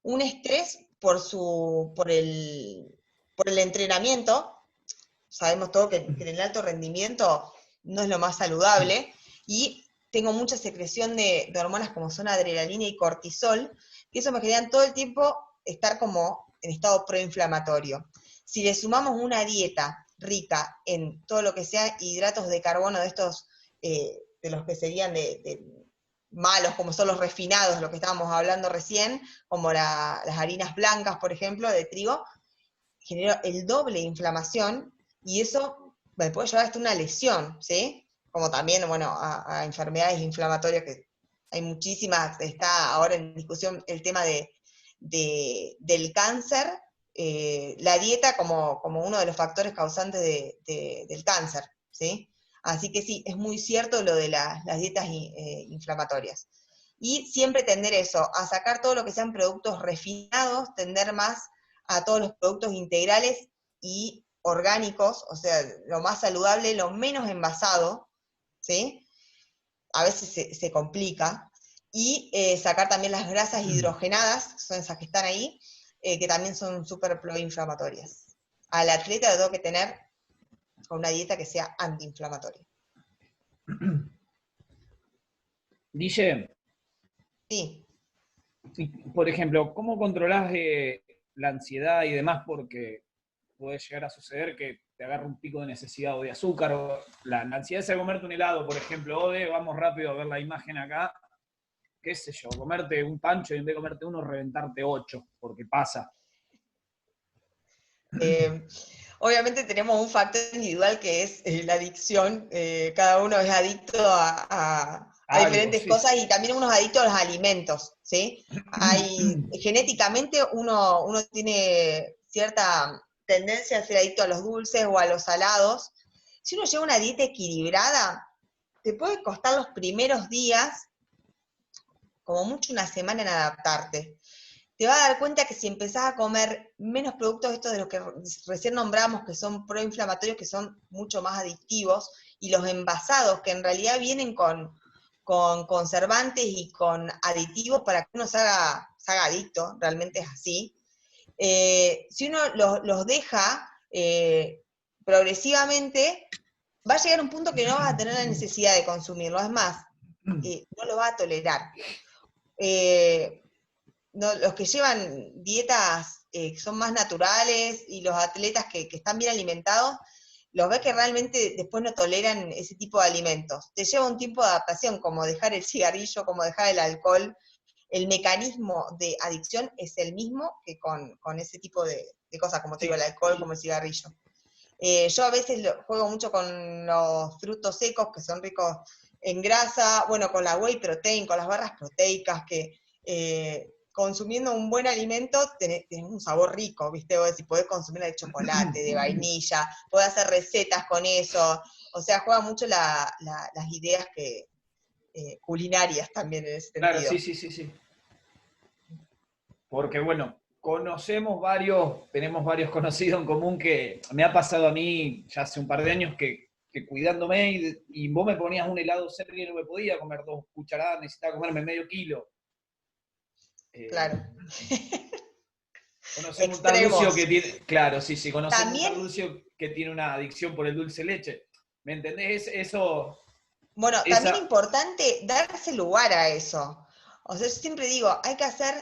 un estrés por el entrenamiento. Sabemos todo que en el alto rendimiento no es lo más saludable, y tengo mucha secreción de hormonas como son adrenalina y cortisol, y eso me generan todo el tiempo estar como en estado proinflamatorio. Si le sumamos una dieta rica en todo lo que sea hidratos de carbono, de estos, de los que serían de malos, como son los refinados, lo que estábamos hablando recién, como las harinas blancas, por ejemplo, de trigo, genera el doble de inflamación, y eso me puede llevar hasta una lesión, ¿sí? Como también, bueno, a enfermedades inflamatorias, que hay muchísimas. Está ahora en discusión el tema del cáncer, la dieta como uno de los factores causantes del cáncer, ¿sí? Así que sí, es muy cierto lo de las dietas inflamatorias. Y siempre tender eso, a sacar todo lo que sean productos refinados, tender más a todos los productos integrales y orgánicos, o sea, lo más saludable, lo menos envasado, ¿sí? A veces se complica. Y sacar también las grasas hidrogenadas, son esas que están ahí, que también son súper proinflamatorias. Al atleta lo tengo que tener con una dieta que sea antiinflamatoria. Dice, Sí. por ejemplo, ¿cómo controlás la ansiedad y demás? Porque puede llegar a suceder que te agarre un pico de necesidad o de azúcar, o la ansiedad es de comerte un helado, por ejemplo, o de, vamos rápido a ver la imagen acá, qué sé yo, comerte un pancho y en vez de comerte uno, reventarte 8, porque pasa. Obviamente tenemos un factor individual que es la adicción. Cada uno es adicto a diferentes sí, cosas, sí. y también uno es adicto a los alimentos, ¿sí? Genéticamente uno tiene cierta tendencia a ser adicto a los dulces o a los salados. Si uno lleva una dieta equilibrada, te puede costar los primeros días, como mucho una semana, en adaptarte. Te vas a dar cuenta que si empezás a comer menos productos estos de los que recién nombramos, que son proinflamatorios, que son mucho más adictivos, y los envasados, que en realidad vienen con conservantes y con aditivos para que uno se haga adicto, realmente es así. Si uno los deja progresivamente, va a llegar a un punto que no vas a tener la necesidad de consumirlo. Es más, no lo vas a tolerar. No, los que llevan dietas que son más naturales, y los atletas que están bien alimentados, los ves que realmente después no toleran ese tipo de alimentos. Te lleva un tiempo de adaptación, como dejar el cigarrillo, como dejar el alcohol. El mecanismo de adicción es el mismo que con ese tipo de cosas, como te digo, el alcohol, como el cigarrillo. Yo a veces juego mucho con los frutos secos, que son ricos en grasa, bueno, con la whey protein, con las barras proteicas, que consumiendo un buen alimento tenés un sabor rico, ¿viste? Vos decís, podés consumir de chocolate, de vainilla, podés hacer recetas con eso, o sea, juega mucho las ideas culinarias también en ese sentido. Claro, sí. Porque bueno, tenemos varios conocidos en común que me ha pasado a mí ya hace un par de años que cuidándome y vos me ponías un helado cerca y no me podía comer 2 cucharadas, necesitaba comerme medio kilo. Claro. Conocemos un tal Lucio que tiene, claro, sí, conocemos También, un tal Lucio que tiene una adicción por el dulce de leche. ¿Me entendés? Eso. Bueno, también importante darse lugar a eso. O sea, yo siempre digo, hay que hacer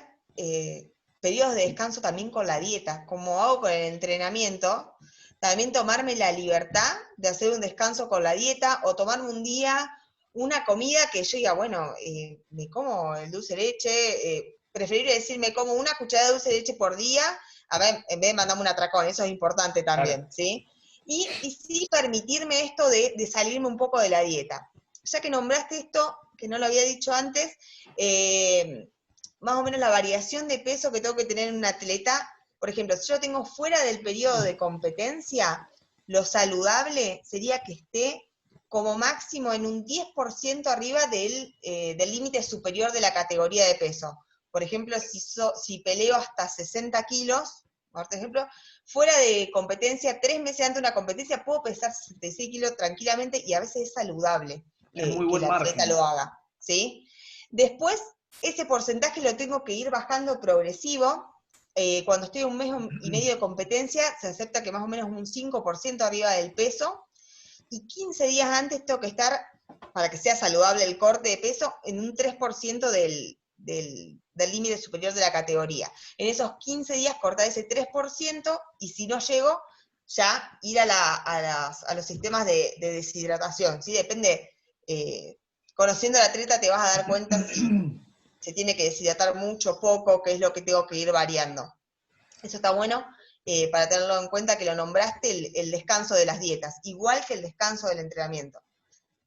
periodos de descanso también con la dieta, como hago con el entrenamiento, también tomarme la libertad de hacer un descanso con la dieta, o tomarme un día una comida que yo diga, bueno, me como el dulce de leche, preferible decir, me como una cucharada de dulce de leche por día, a ver, en vez de mandarme un atracón, eso es importante también, claro. ¿Sí? Y sí permitirme esto de salirme un poco de la dieta. Ya que nombraste esto, que no lo había dicho antes, más o menos la variación de peso que tengo que tener en un atleta, por ejemplo, si yo lo tengo fuera del periodo de competencia, lo saludable sería que esté como máximo en un 10% arriba del límite superior de la categoría de peso. Por ejemplo, si peleo hasta 60 kilos, por ejemplo, fuera de competencia, 3 meses antes de una competencia, puedo pesar 66 kilos tranquilamente y a veces es saludable que el atleta lo haga, ¿sí? Después, ese porcentaje lo tengo que ir bajando progresivo. Cuando estoy 1 mes y medio de competencia, se acepta que más o menos un 5% arriba del peso, y 15 días antes tengo que estar, para que sea saludable el corte de peso, en un 3% del límite superior de la categoría. En esos 15 días cortar ese 3%, y si no llego, ya ir a los sistemas de deshidratación, ¿sí? Depende, conociendo al atleta te vas a dar cuenta si se tiene que deshidratar mucho, poco, qué es lo que tengo que ir variando. Eso está bueno para tenerlo en cuenta, que lo nombraste, el descanso de las dietas, igual que el descanso del entrenamiento.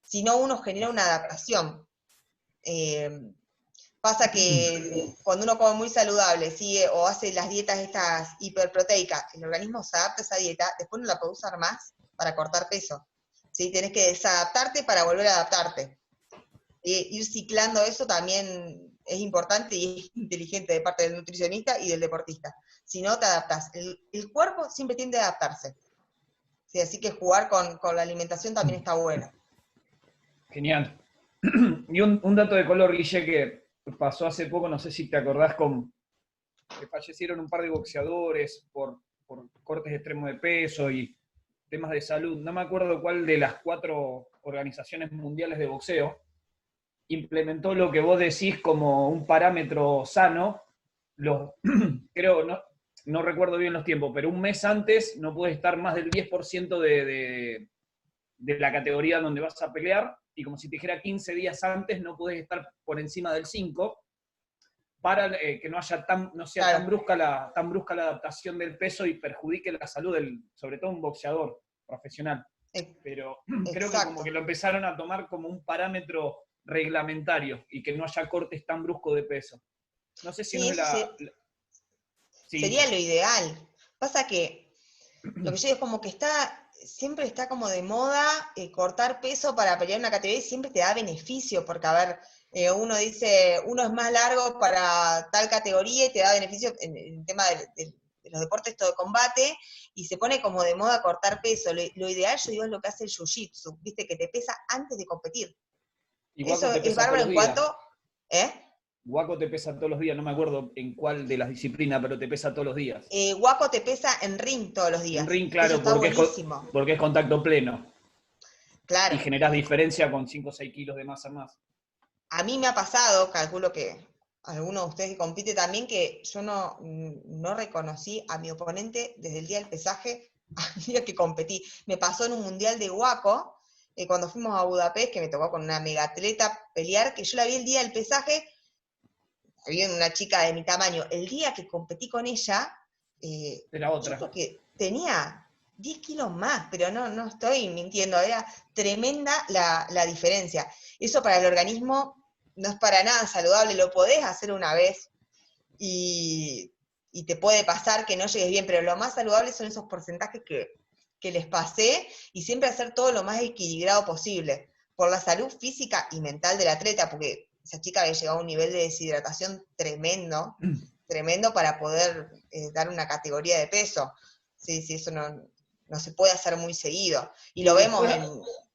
Si no, uno genera una adaptación. Pasa que cuando uno come muy saludable, sigue o hace las dietas estas hiperproteicas, el organismo se adapta a esa dieta, después no la puede usar más para cortar peso. ¿Sí? Tenés que desadaptarte para volver a adaptarte. Ir ciclando eso también es importante y es inteligente de parte del nutricionista y del deportista. Si no, te adaptás. El cuerpo siempre tiende a adaptarse. ¿Sí? Así que jugar con la alimentación también está bueno. Genial. Y un dato de color, Guille, que pasó hace poco, no sé si te acordás, que fallecieron un par de boxeadores por cortes extremos de peso y temas de salud. No me acuerdo cuál de las 4 organizaciones mundiales de boxeo implementó lo que vos decís como un parámetro sano. Creo, no recuerdo bien los tiempos, pero un mes antes no puedes estar más del 10% de la categoría donde vas a pelear, y como si te dijera 15 días antes no puedes estar por encima del 5, para que no sea tan brusca la adaptación del peso y perjudique la salud sobre todo un boxeador profesional. Pero creo que como que lo empezaron a tomar como un parámetro reglamentario y que no haya cortes tan bruscos de peso. No sé si sería lo ideal. Pasa que lo que yo digo es como que siempre está como de moda cortar peso para pelear una categoría, y siempre te da beneficio, porque a ver, uno dice, uno es más largo para tal categoría y te da beneficio en el tema de los deportes de combate, y se pone como de moda cortar peso. Lo ideal, yo digo, es lo que hace el jiu-jitsu, viste, que te pesa antes de competir. Eso es bárbaro en cuanto... Guaco te pesa todos los días, no me acuerdo en cuál de las disciplinas, pero te pesa todos los días. Guaco te pesa en ring todos los días. En ring, claro, porque es contacto pleno. Claro. Y generás diferencia con 5 o 6 kilos de masa más. A mí me ha pasado, calculo que alguno de ustedes que compite también, que yo no reconocí a mi oponente desde el día del pesaje al día que competí. Me pasó en un mundial de Waco, cuando fuimos a Budapest, que me tocó con una megatleta pelear, que yo la vi el día del pesaje, había una chica de mi tamaño, el día que competí con ella, Era otra. yo creo que tenía 10 kilos más, pero no estoy mintiendo, era tremenda la diferencia. Eso para el organismo no es para nada saludable, lo podés hacer una vez y te puede pasar que no llegues bien, pero lo más saludable son esos porcentajes que les pasé, y siempre hacer todo lo más equilibrado posible, por la salud física y mental del atleta, porque esa chica había llegado a un nivel de deshidratación tremendo para poder dar una categoría de peso. Sí, eso no se puede hacer muy seguido. Y lo vemos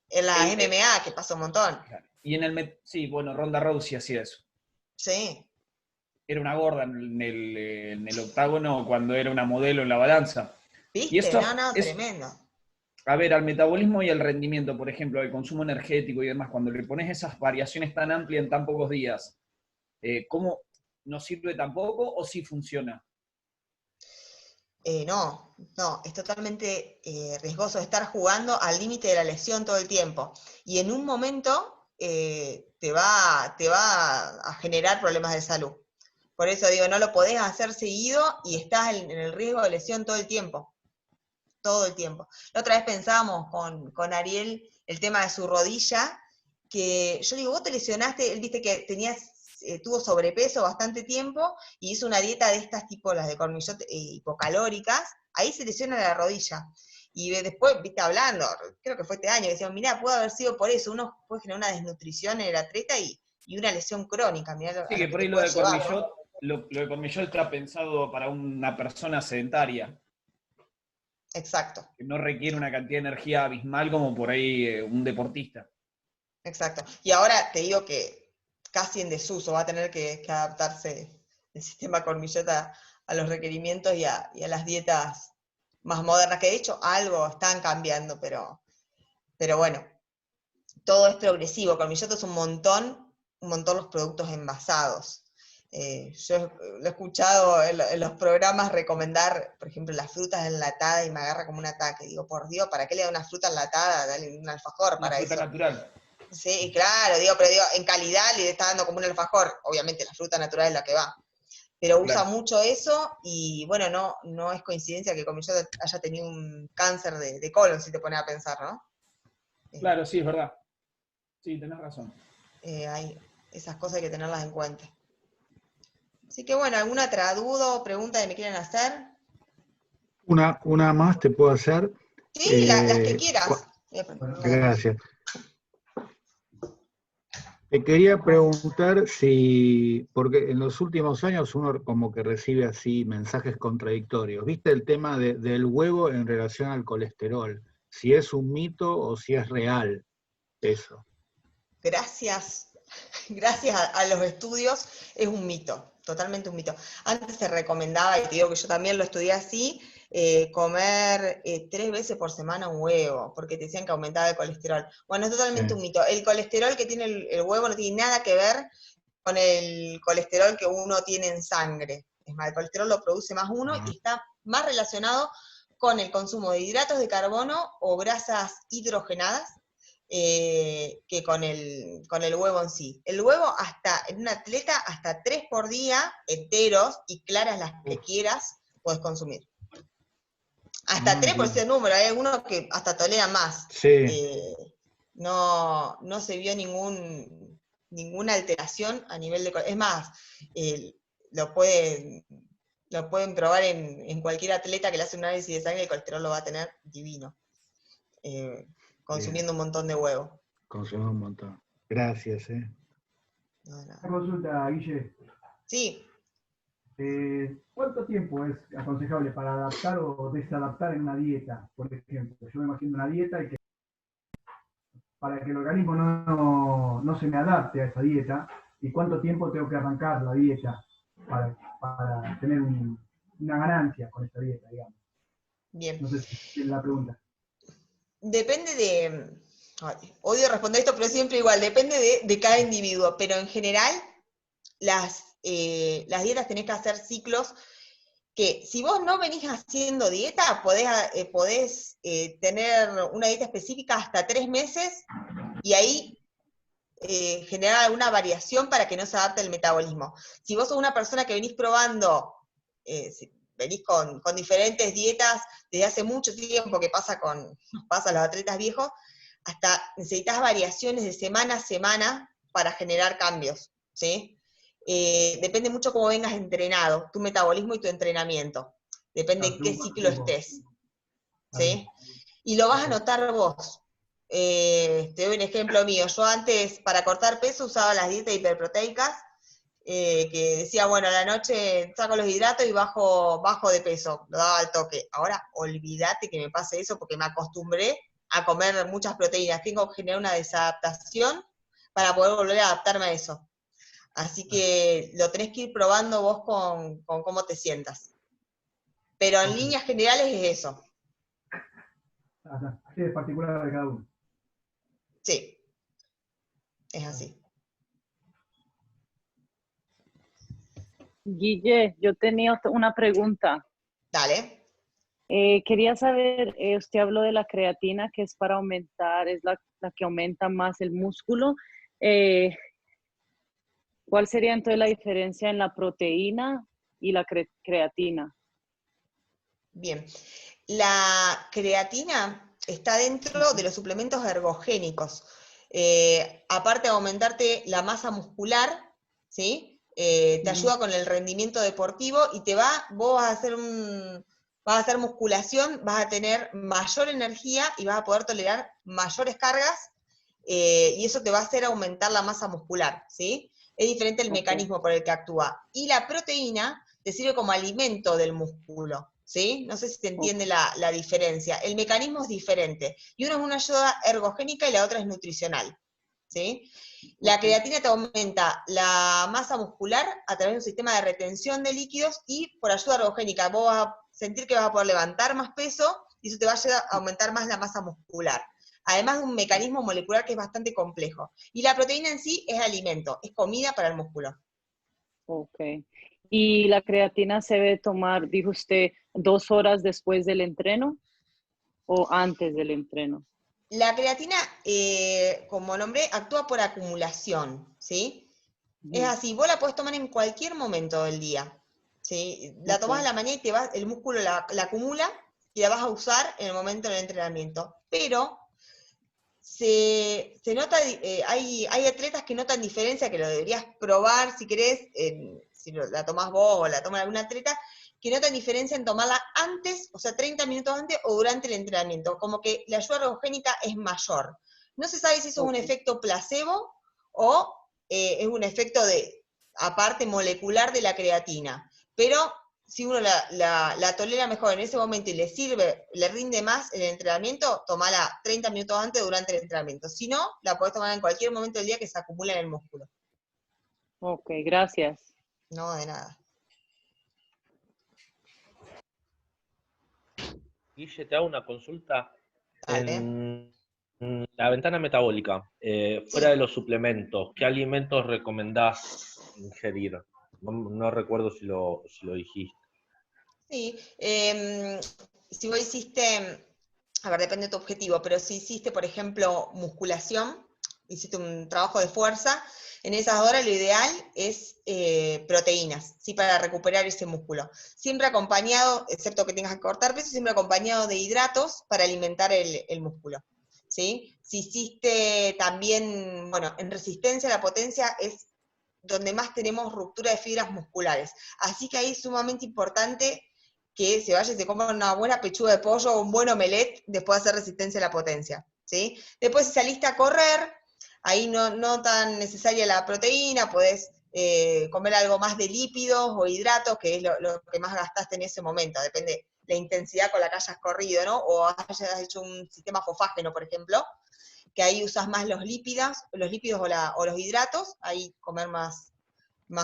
en la MMA, que pasa un montón. Y sí, bueno, Ronda Rousey hacía eso. Sí. Era una gorda en el octágono cuando era una modelo en la balanza. ¿Viste? Y esto tremendo. A ver, al metabolismo y al rendimiento, por ejemplo, al consumo energético y demás, cuando le pones esas variaciones tan amplias en tan pocos días, ¿cómo no sirve tampoco o sí funciona? No, es totalmente riesgoso estar jugando al límite de la lesión todo el tiempo. Y en un momento te va a generar problemas de salud. Por eso digo, no lo podés hacer seguido y estás en el riesgo de lesión todo el tiempo. Todo el tiempo. La otra vez pensábamos con Ariel el tema de su rodilla, que yo digo, vos te lesionaste, él viste que tuvo sobrepeso bastante tiempo y hizo una dieta de estas tipo las de Cormillot hipocalóricas, ahí se lesiona la rodilla. Y después, viste, hablando, creo que fue este año, que decían, mirá, puede haber sido por eso, uno puede generar una desnutrición en el atleta y una lesión crónica. Mirá Sí, que por ahí lo de Cormillot, lo de Cormillot está pensado para una persona sedentaria. Exacto. Que no requiere una cantidad de energía abismal como por ahí un deportista. Exacto. Y ahora te digo que casi en desuso va a tener que adaptarse el sistema Cormillot a los requerimientos y a las dietas más modernas, que de hecho algo están cambiando, pero bueno, todo es progresivo. Cormillot es un montón los productos envasados. Yo lo he escuchado en los programas recomendar, por ejemplo, las frutas enlatadas y me agarra como un ataque. Digo, por Dios, ¿para qué le da una fruta enlatada? Dale un alfajor para eso. Una fruta natural. Sí, claro, pero en calidad le está dando como un alfajor. Obviamente la fruta natural es la que va. Pero usa mucho eso y bueno, no es coincidencia que Cormillot haya tenido un cáncer de colon, si te pones a pensar, ¿no? Claro, sí, es verdad. Sí, tenés razón. Hay esas cosas hay que tenerlas en cuenta. Así que bueno, ¿alguna otra duda o pregunta que me quieran hacer? Una más te puedo hacer. Sí, las que quieras. Gracias. Te quería preguntar porque en los últimos años uno como que recibe así mensajes contradictorios. ¿Viste el tema del huevo en relación al colesterol? Si es un mito o si es real eso. Gracias a los estudios, es un mito, totalmente un mito. Antes se recomendaba, y te digo que yo también lo estudié así, comer 3 veces por semana un huevo, porque te decían que aumentaba el colesterol. Bueno, es totalmente un mito. El colesterol que tiene el huevo no tiene nada que ver con el colesterol que uno tiene en sangre. Es más, el colesterol lo produce más uno y está más relacionado con el consumo de hidratos de carbono o grasas hidrogenadas, que con el huevo en sí. El huevo en un atleta hasta 3 por día, enteros y claras las que quieras, puedes consumir. Hasta 3 por ese número, hay algunos que hasta toleran más. Sí. No se vio ninguna alteración a nivel de... Es más, lo pueden probar en cualquier atleta que le hace un análisis de sangre, el colesterol lo va a tener divino. Consumiendo un montón de huevo. Consumiendo un montón. Gracias. Una consulta, Guille. Sí. ¿Cuánto tiempo es aconsejable para adaptar o desadaptar en una dieta? Por ejemplo, yo me imagino una dieta y para que el organismo no se me adapte a esa dieta, ¿y cuánto tiempo tengo que arrancar la dieta para tener una ganancia con esta dieta, digamos? Bien. No sé si es la pregunta. Depende de... odio responder esto, pero siempre igual, depende de cada individuo, pero en general las dietas tenés que hacer ciclos que si vos no venís haciendo dieta, podés tener una dieta específica hasta 3 meses, y ahí generar alguna variación para que no se adapte el metabolismo. Si vos sos una persona que venís probando, venís con diferentes dietas desde hace mucho tiempo, que pasa a los atletas viejos, hasta necesitas variaciones de semana a semana para generar cambios, ¿sí? Depende mucho cómo vengas entrenado, tu metabolismo y tu entrenamiento. Depende en qué ciclo estés, ¿sí? Y lo vas a notar vos. Te doy un ejemplo mío. Yo antes, para cortar peso, usaba las dietas hiperproteicas, que decía, bueno, a la noche saco los hidratos y bajo de peso, lo daba al toque. Ahora, olvídate que me pase eso, porque me acostumbré a comer muchas proteínas. Tengo que generar una desadaptación para poder volver a adaptarme a eso. Así que lo tenés que ir probando vos con cómo te sientas. Pero en líneas generales es eso. Así es particular de cada uno. Sí, es así. Guille, yo tenía una pregunta. Dale. Quería saber, usted habló de la creatina, que es para aumentar, es la que aumenta más el músculo. ¿Cuál sería entonces la diferencia en la proteína y la creatina? Bien. La creatina está dentro de los suplementos ergogénicos. Aparte de aumentarte la masa muscular, ¿sí? Te ayuda con el rendimiento deportivo y vos vas a hacer musculación, vas a tener mayor energía y vas a poder tolerar mayores cargas, y eso te va a hacer aumentar la masa muscular, ¿sí? Es diferente el mecanismo por el que actúa. Y la proteína te sirve como alimento del músculo, ¿sí? No sé si se entiende la diferencia. El mecanismo es diferente. Y uno es una ayuda ergogénica y la otra es nutricional, ¿sí? La creatina te aumenta la masa muscular a través de un sistema de retención de líquidos y por ayuda ergogénica. Vos vas a sentir que vas a poder levantar más peso y eso te va a ayudar a aumentar más la masa muscular. Además de un mecanismo molecular que es bastante complejo. Y la proteína en sí es alimento, es comida para el músculo. Ok. ¿Y la creatina se debe tomar, dijo usted, 2 horas después del entreno o antes del entreno? La creatina, como nombré, actúa por acumulación, ¿sí? Es así, vos la podés tomar en cualquier momento del día, ¿sí? La tomás a la mañana y el músculo la acumula y la vas a usar en el momento del entrenamiento. Pero se nota, hay atletas que notan diferencia, que lo deberías probar si querés, si la tomás vos o la toma algún atleta, que notan diferencia en tomarla antes, o sea, 30 minutos antes o durante el entrenamiento, como que la ayuda ergogénica es mayor. No se sabe si eso es un efecto placebo o es un efecto aparte molecular de la creatina, pero si uno la tolera mejor en ese momento y le sirve, le rinde más el entrenamiento, tomala 30 minutos antes durante el entrenamiento. Si no, la podés tomar en cualquier momento del día que se acumula en el músculo. Ok, gracias. No, de nada. Guille, te hago una consulta. Dale. En la ventana metabólica, fuera de los suplementos, ¿qué alimentos recomendás ingerir? No recuerdo si lo dijiste. Sí, si vos hiciste, a ver, depende de tu objetivo, pero si hiciste, por ejemplo, musculación, hiciste un trabajo de fuerza, en esas horas lo ideal es proteínas, ¿sí? Para recuperar ese músculo. Siempre acompañado, excepto que tengas que cortar peso, siempre acompañado de hidratos para alimentar el músculo, ¿sí? Si hiciste también, bueno, en resistencia a la potencia es donde más tenemos ruptura de fibras musculares. Así que ahí es sumamente importante que se vaya y se coma una buena pechuga de pollo o un buen omelette después de hacer resistencia a la potencia, ¿sí? Después si saliste a correr, ahí no tan necesaria la proteína, podés comer algo más de lípidos o hidratos, que es lo que más gastaste en ese momento, depende la intensidad con la que hayas corrido, ¿no? O hayas hecho un sistema fosfágeno, por ejemplo, que ahí usas más los lípidos o los hidratos, ahí comer más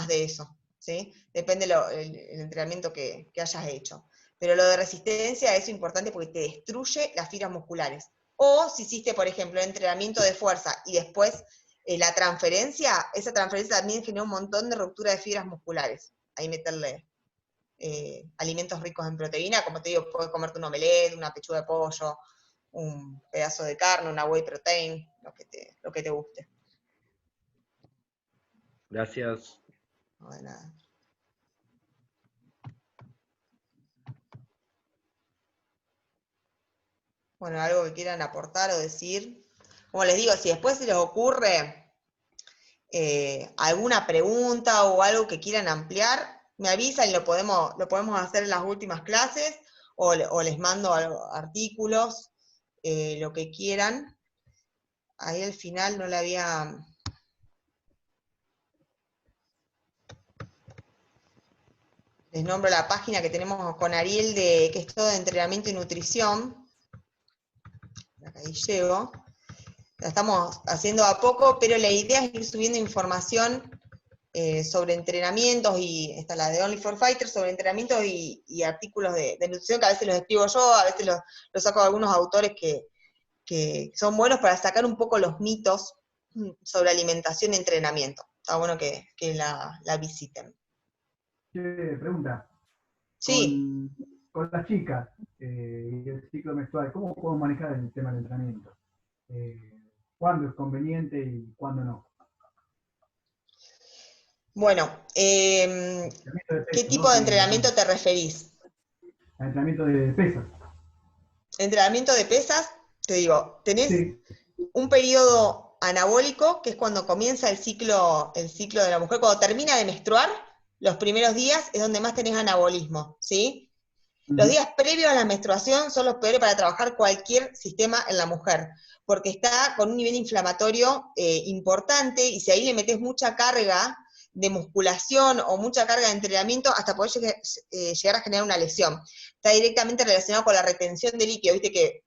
de eso, ¿sí? Depende el entrenamiento que hayas hecho. Pero lo de resistencia es importante porque te destruye las fibras musculares. O si hiciste, por ejemplo, entrenamiento de fuerza y después la transferencia, esa transferencia también genera un montón de ruptura de fibras musculares. Ahí meterle alimentos ricos en proteína, como te digo, puedes comerte un omelette, una pechuga de pollo, un pedazo de carne, una whey protein, lo que te guste. Gracias. No, de nada. Bueno, algo que quieran aportar o decir. Como les digo, si después se les ocurre alguna pregunta o algo que quieran ampliar, me avisan y lo podemos hacer en las últimas clases, o les mando artículos, lo que quieran. Ahí al final no le había... Les nombro la página que tenemos con Ariel, que es todo de entrenamiento y nutrición. Ahí llego. La estamos haciendo a poco, pero la idea es ir subiendo información sobre entrenamientos, y está la de Only for Fighters, sobre entrenamientos y artículos de nutrición, que a veces los escribo yo, a veces los saco de algunos autores que son buenos para sacar un poco los mitos sobre alimentación y entrenamiento. Está bueno que la visiten. Pregunta. Sí. Con las chicas y el ciclo menstrual, ¿cómo podemos manejar el tema del entrenamiento? ¿Cuándo es conveniente y cuándo no? Bueno, ¿qué tipo de entrenamiento te referís? Entrenamiento de pesas. Entrenamiento de pesas, te digo, tenés Sí. un periodo anabólico, que es cuando comienza el ciclo de la mujer, cuando termina de menstruar, los primeros días es donde más tenés anabolismo, ¿sí? Los días previos a la menstruación son los peores para trabajar cualquier sistema en la mujer, porque está con un nivel inflamatorio importante, y si ahí le metés mucha carga de musculación o mucha carga de entrenamiento, hasta podés llegar a generar una lesión. Está directamente relacionado con la retención de líquido, viste que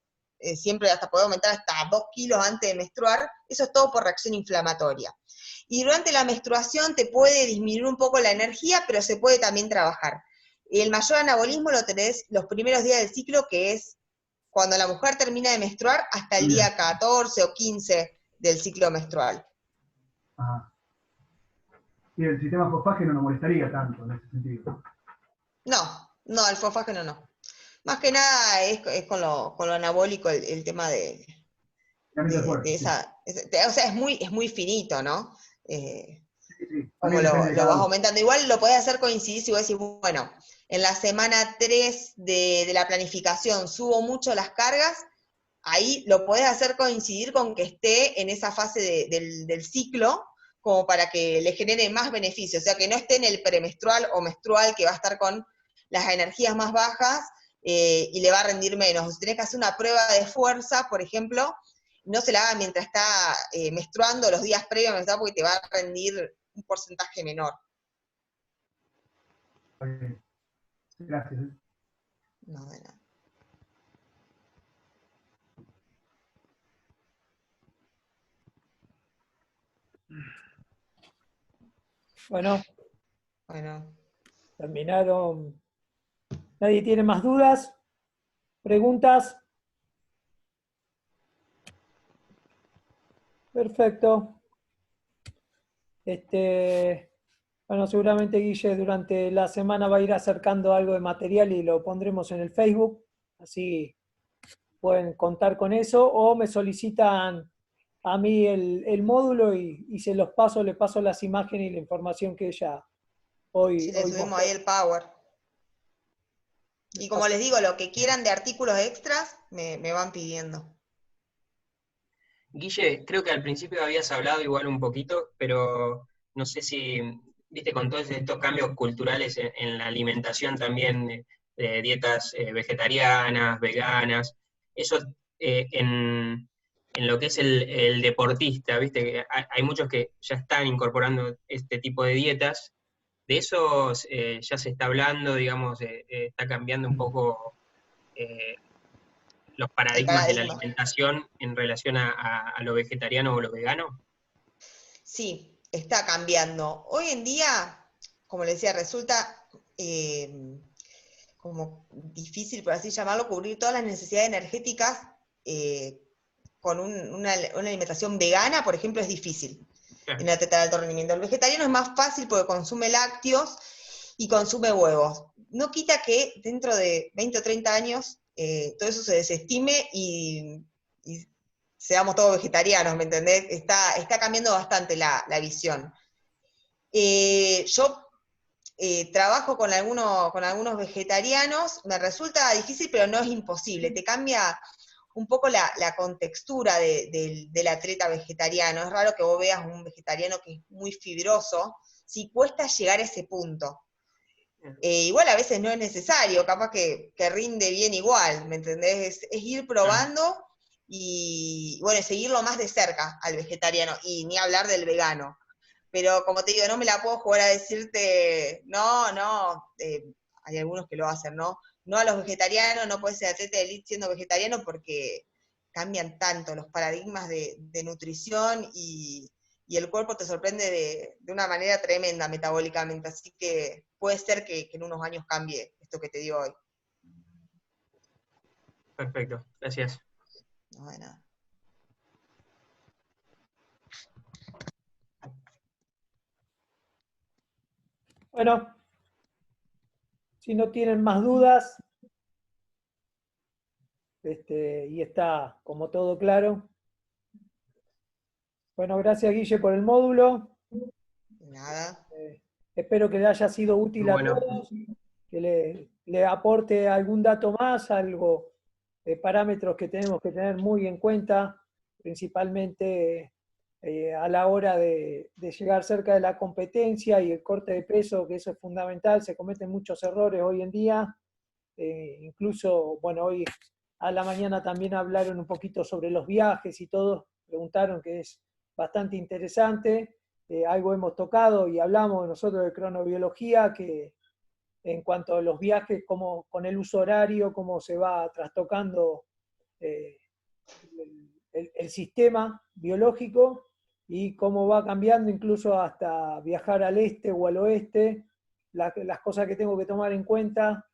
siempre hasta puede aumentar hasta 2 kilos antes de menstruar, eso es todo por reacción inflamatoria. Y durante la menstruación te puede disminuir un poco la energía, pero se puede también trabajar. El mayor anabolismo lo tenés los primeros días del ciclo, que es cuando la mujer termina de menstruar, hasta el día 14 o 15 del ciclo menstrual. Ajá. Y el sistema fosfágeno no molestaría tanto en ese sentido. No, el fosfágeno no. Más que nada es con lo anabólico el tema de esa... O sea, es muy finito, ¿no? Como lo vas aumentando. Igual lo podés hacer coincidir si vos decís, bueno, en la semana 3 de la planificación subo mucho las cargas, ahí lo podés hacer coincidir con que esté en esa fase del ciclo, como para que le genere más beneficios, o sea, que no esté en el premenstrual o menstrual, que va a estar con las energías más bajas y le va a rendir menos. Si tenés que hacer una prueba de fuerza, por ejemplo, no se la haga mientras está menstruando, los días previos a menstruar, porque te va a rendir un porcentaje menor. Gracias. No, de nada. Bueno. Terminaron. ¿Nadie tiene más dudas? ¿Preguntas? Perfecto. Bueno, seguramente Guille durante la semana va a ir acercando algo de material y lo pondremos en el Facebook, así pueden contar con eso, o me solicitan a mí el módulo y se los paso, le paso las imágenes y la información que ella hoy... Sí, le subimos ahí el Power. Y como les digo, lo que quieran de artículos extras, me van pidiendo. Guille, creo que al principio habías hablado igual un poquito, pero no sé si, viste, con todos estos cambios culturales en la alimentación también, de dietas vegetarianas, veganas, eso en lo que es el deportista, viste, que hay muchos que ya están incorporando este tipo de dietas. De eso ya se está hablando, digamos, está cambiando un poco los paradigmas de la alimentación en relación a lo vegetariano o lo vegano. Sí, está cambiando. Hoy en día, como les decía, resulta como difícil, por así llamarlo, cubrir todas las necesidades energéticas con una alimentación vegana, por ejemplo, es difícil. En la teta de alto rendimiento. El vegetariano es más fácil porque consume lácteos y consume huevos. no quita que dentro de 20 o 30 años todo eso se desestime y seamos todos vegetarianos, ¿me entendés? Está cambiando bastante la visión. Yo trabajo con algunos vegetarianos, me resulta difícil, pero no es imposible. Te cambia un poco la contextura del atleta vegetariano. Es raro que vos veas un vegetariano que es muy fibroso, si cuesta llegar a ese punto. Igual a veces no es necesario, capaz que rinde bien igual, ¿me entendés? Es ir probando y, bueno, seguirlo más de cerca al vegetariano, y ni hablar del vegano. Pero como te digo, no me la puedo jugar a decirte, no, hay algunos que lo hacen, ¿no? No a los vegetarianos, no puedes ser atleta de elite siendo vegetariano porque cambian tanto los paradigmas de nutrición y el cuerpo te sorprende de una manera tremenda metabólicamente, así que puede ser que en unos años cambie esto que te digo hoy. Perfecto, gracias. No, de nada. Bueno, si no tienen más dudas, y está como todo claro. Bueno, gracias Guille por el módulo. Nada. Espero que le haya sido útil Muy bueno. a todos, que le aporte algún dato más, algo de parámetros que tenemos que tener muy en cuenta, principalmente a la hora de llegar cerca de la competencia y el corte de peso, que eso es fundamental. Se cometen muchos errores hoy en día. Incluso, bueno, hoy a la mañana también hablaron un poquito sobre los viajes y todo, preguntaron, que es bastante interesante. Algo hemos tocado y hablamos nosotros de cronobiología, que en cuanto a los viajes, como con el uso horario, cómo se va trastocando el sistema biológico y cómo va cambiando incluso hasta viajar al este o al oeste, las cosas que tengo que tomar en cuenta,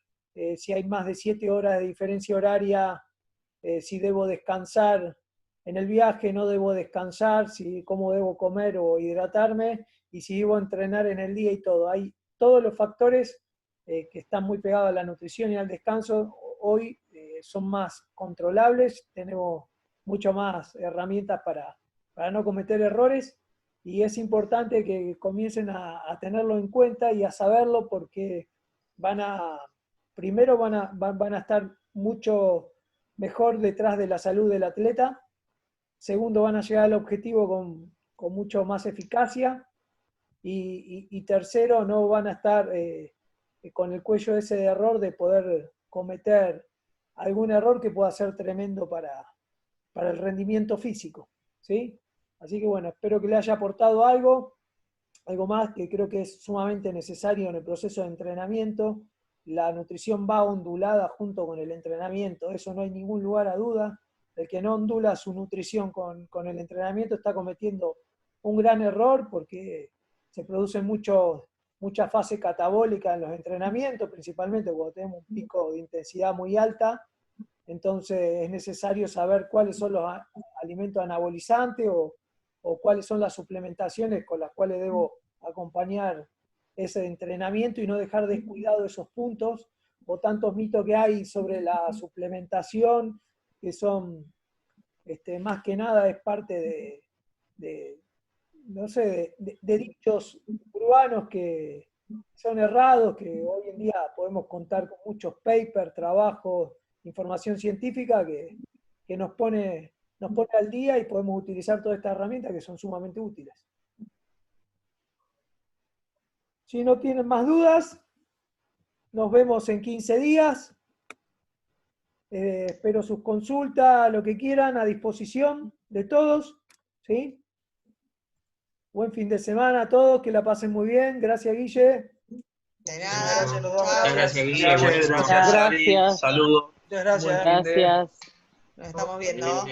si hay más de 7 horas de diferencia horaria, si debo descansar en el viaje, no debo descansar, cómo debo comer o hidratarme, y si debo entrenar en el día y todo. Hay todos los factores que están muy pegados a la nutrición y al descanso, hoy son más controlables, tenemos mucho más herramientas para no cometer errores, y es importante que comiencen a tenerlo en cuenta y a saberlo, porque primero van a estar mucho mejor detrás de la salud del atleta. Segundo, van a llegar al objetivo con mucho más eficacia. Y tercero, no van a estar con el cuello ese de error de poder cometer algún error que pueda ser tremendo para el rendimiento físico, ¿sí? Así que bueno, espero que le haya aportado algo más que creo que es sumamente necesario en el proceso de entrenamiento. La nutrición va ondulada junto con el entrenamiento, eso no hay ningún lugar a duda. El que no ondula su nutrición con el entrenamiento está cometiendo un gran error, porque se produce mucha fase catabólica en los entrenamientos, principalmente cuando tenemos un pico de intensidad muy alta. Entonces es necesario saber cuáles son los alimentos anabolizantes o cuáles son las suplementaciones con las cuales debo acompañar ese entrenamiento, y no dejar descuidado esos puntos, o tantos mitos que hay sobre la suplementación, que son, más que nada, es parte de dichos urbanos que son errados, que hoy en día podemos contar con muchos papers, trabajos, información científica que nos pone al día, y podemos utilizar todas estas herramientas que son sumamente útiles. Si no tienen más dudas, nos vemos en 15 días. Espero sus consultas, lo que quieran, a disposición de todos, ¿sí? Buen fin de semana a todos, que la pasen muy bien. Gracias, Guille. De nada. Muchas gracias, Guille. Gracias, Ari. Gracias. Saludos. Muchas gracias. Gracias. Nos estamos viendo.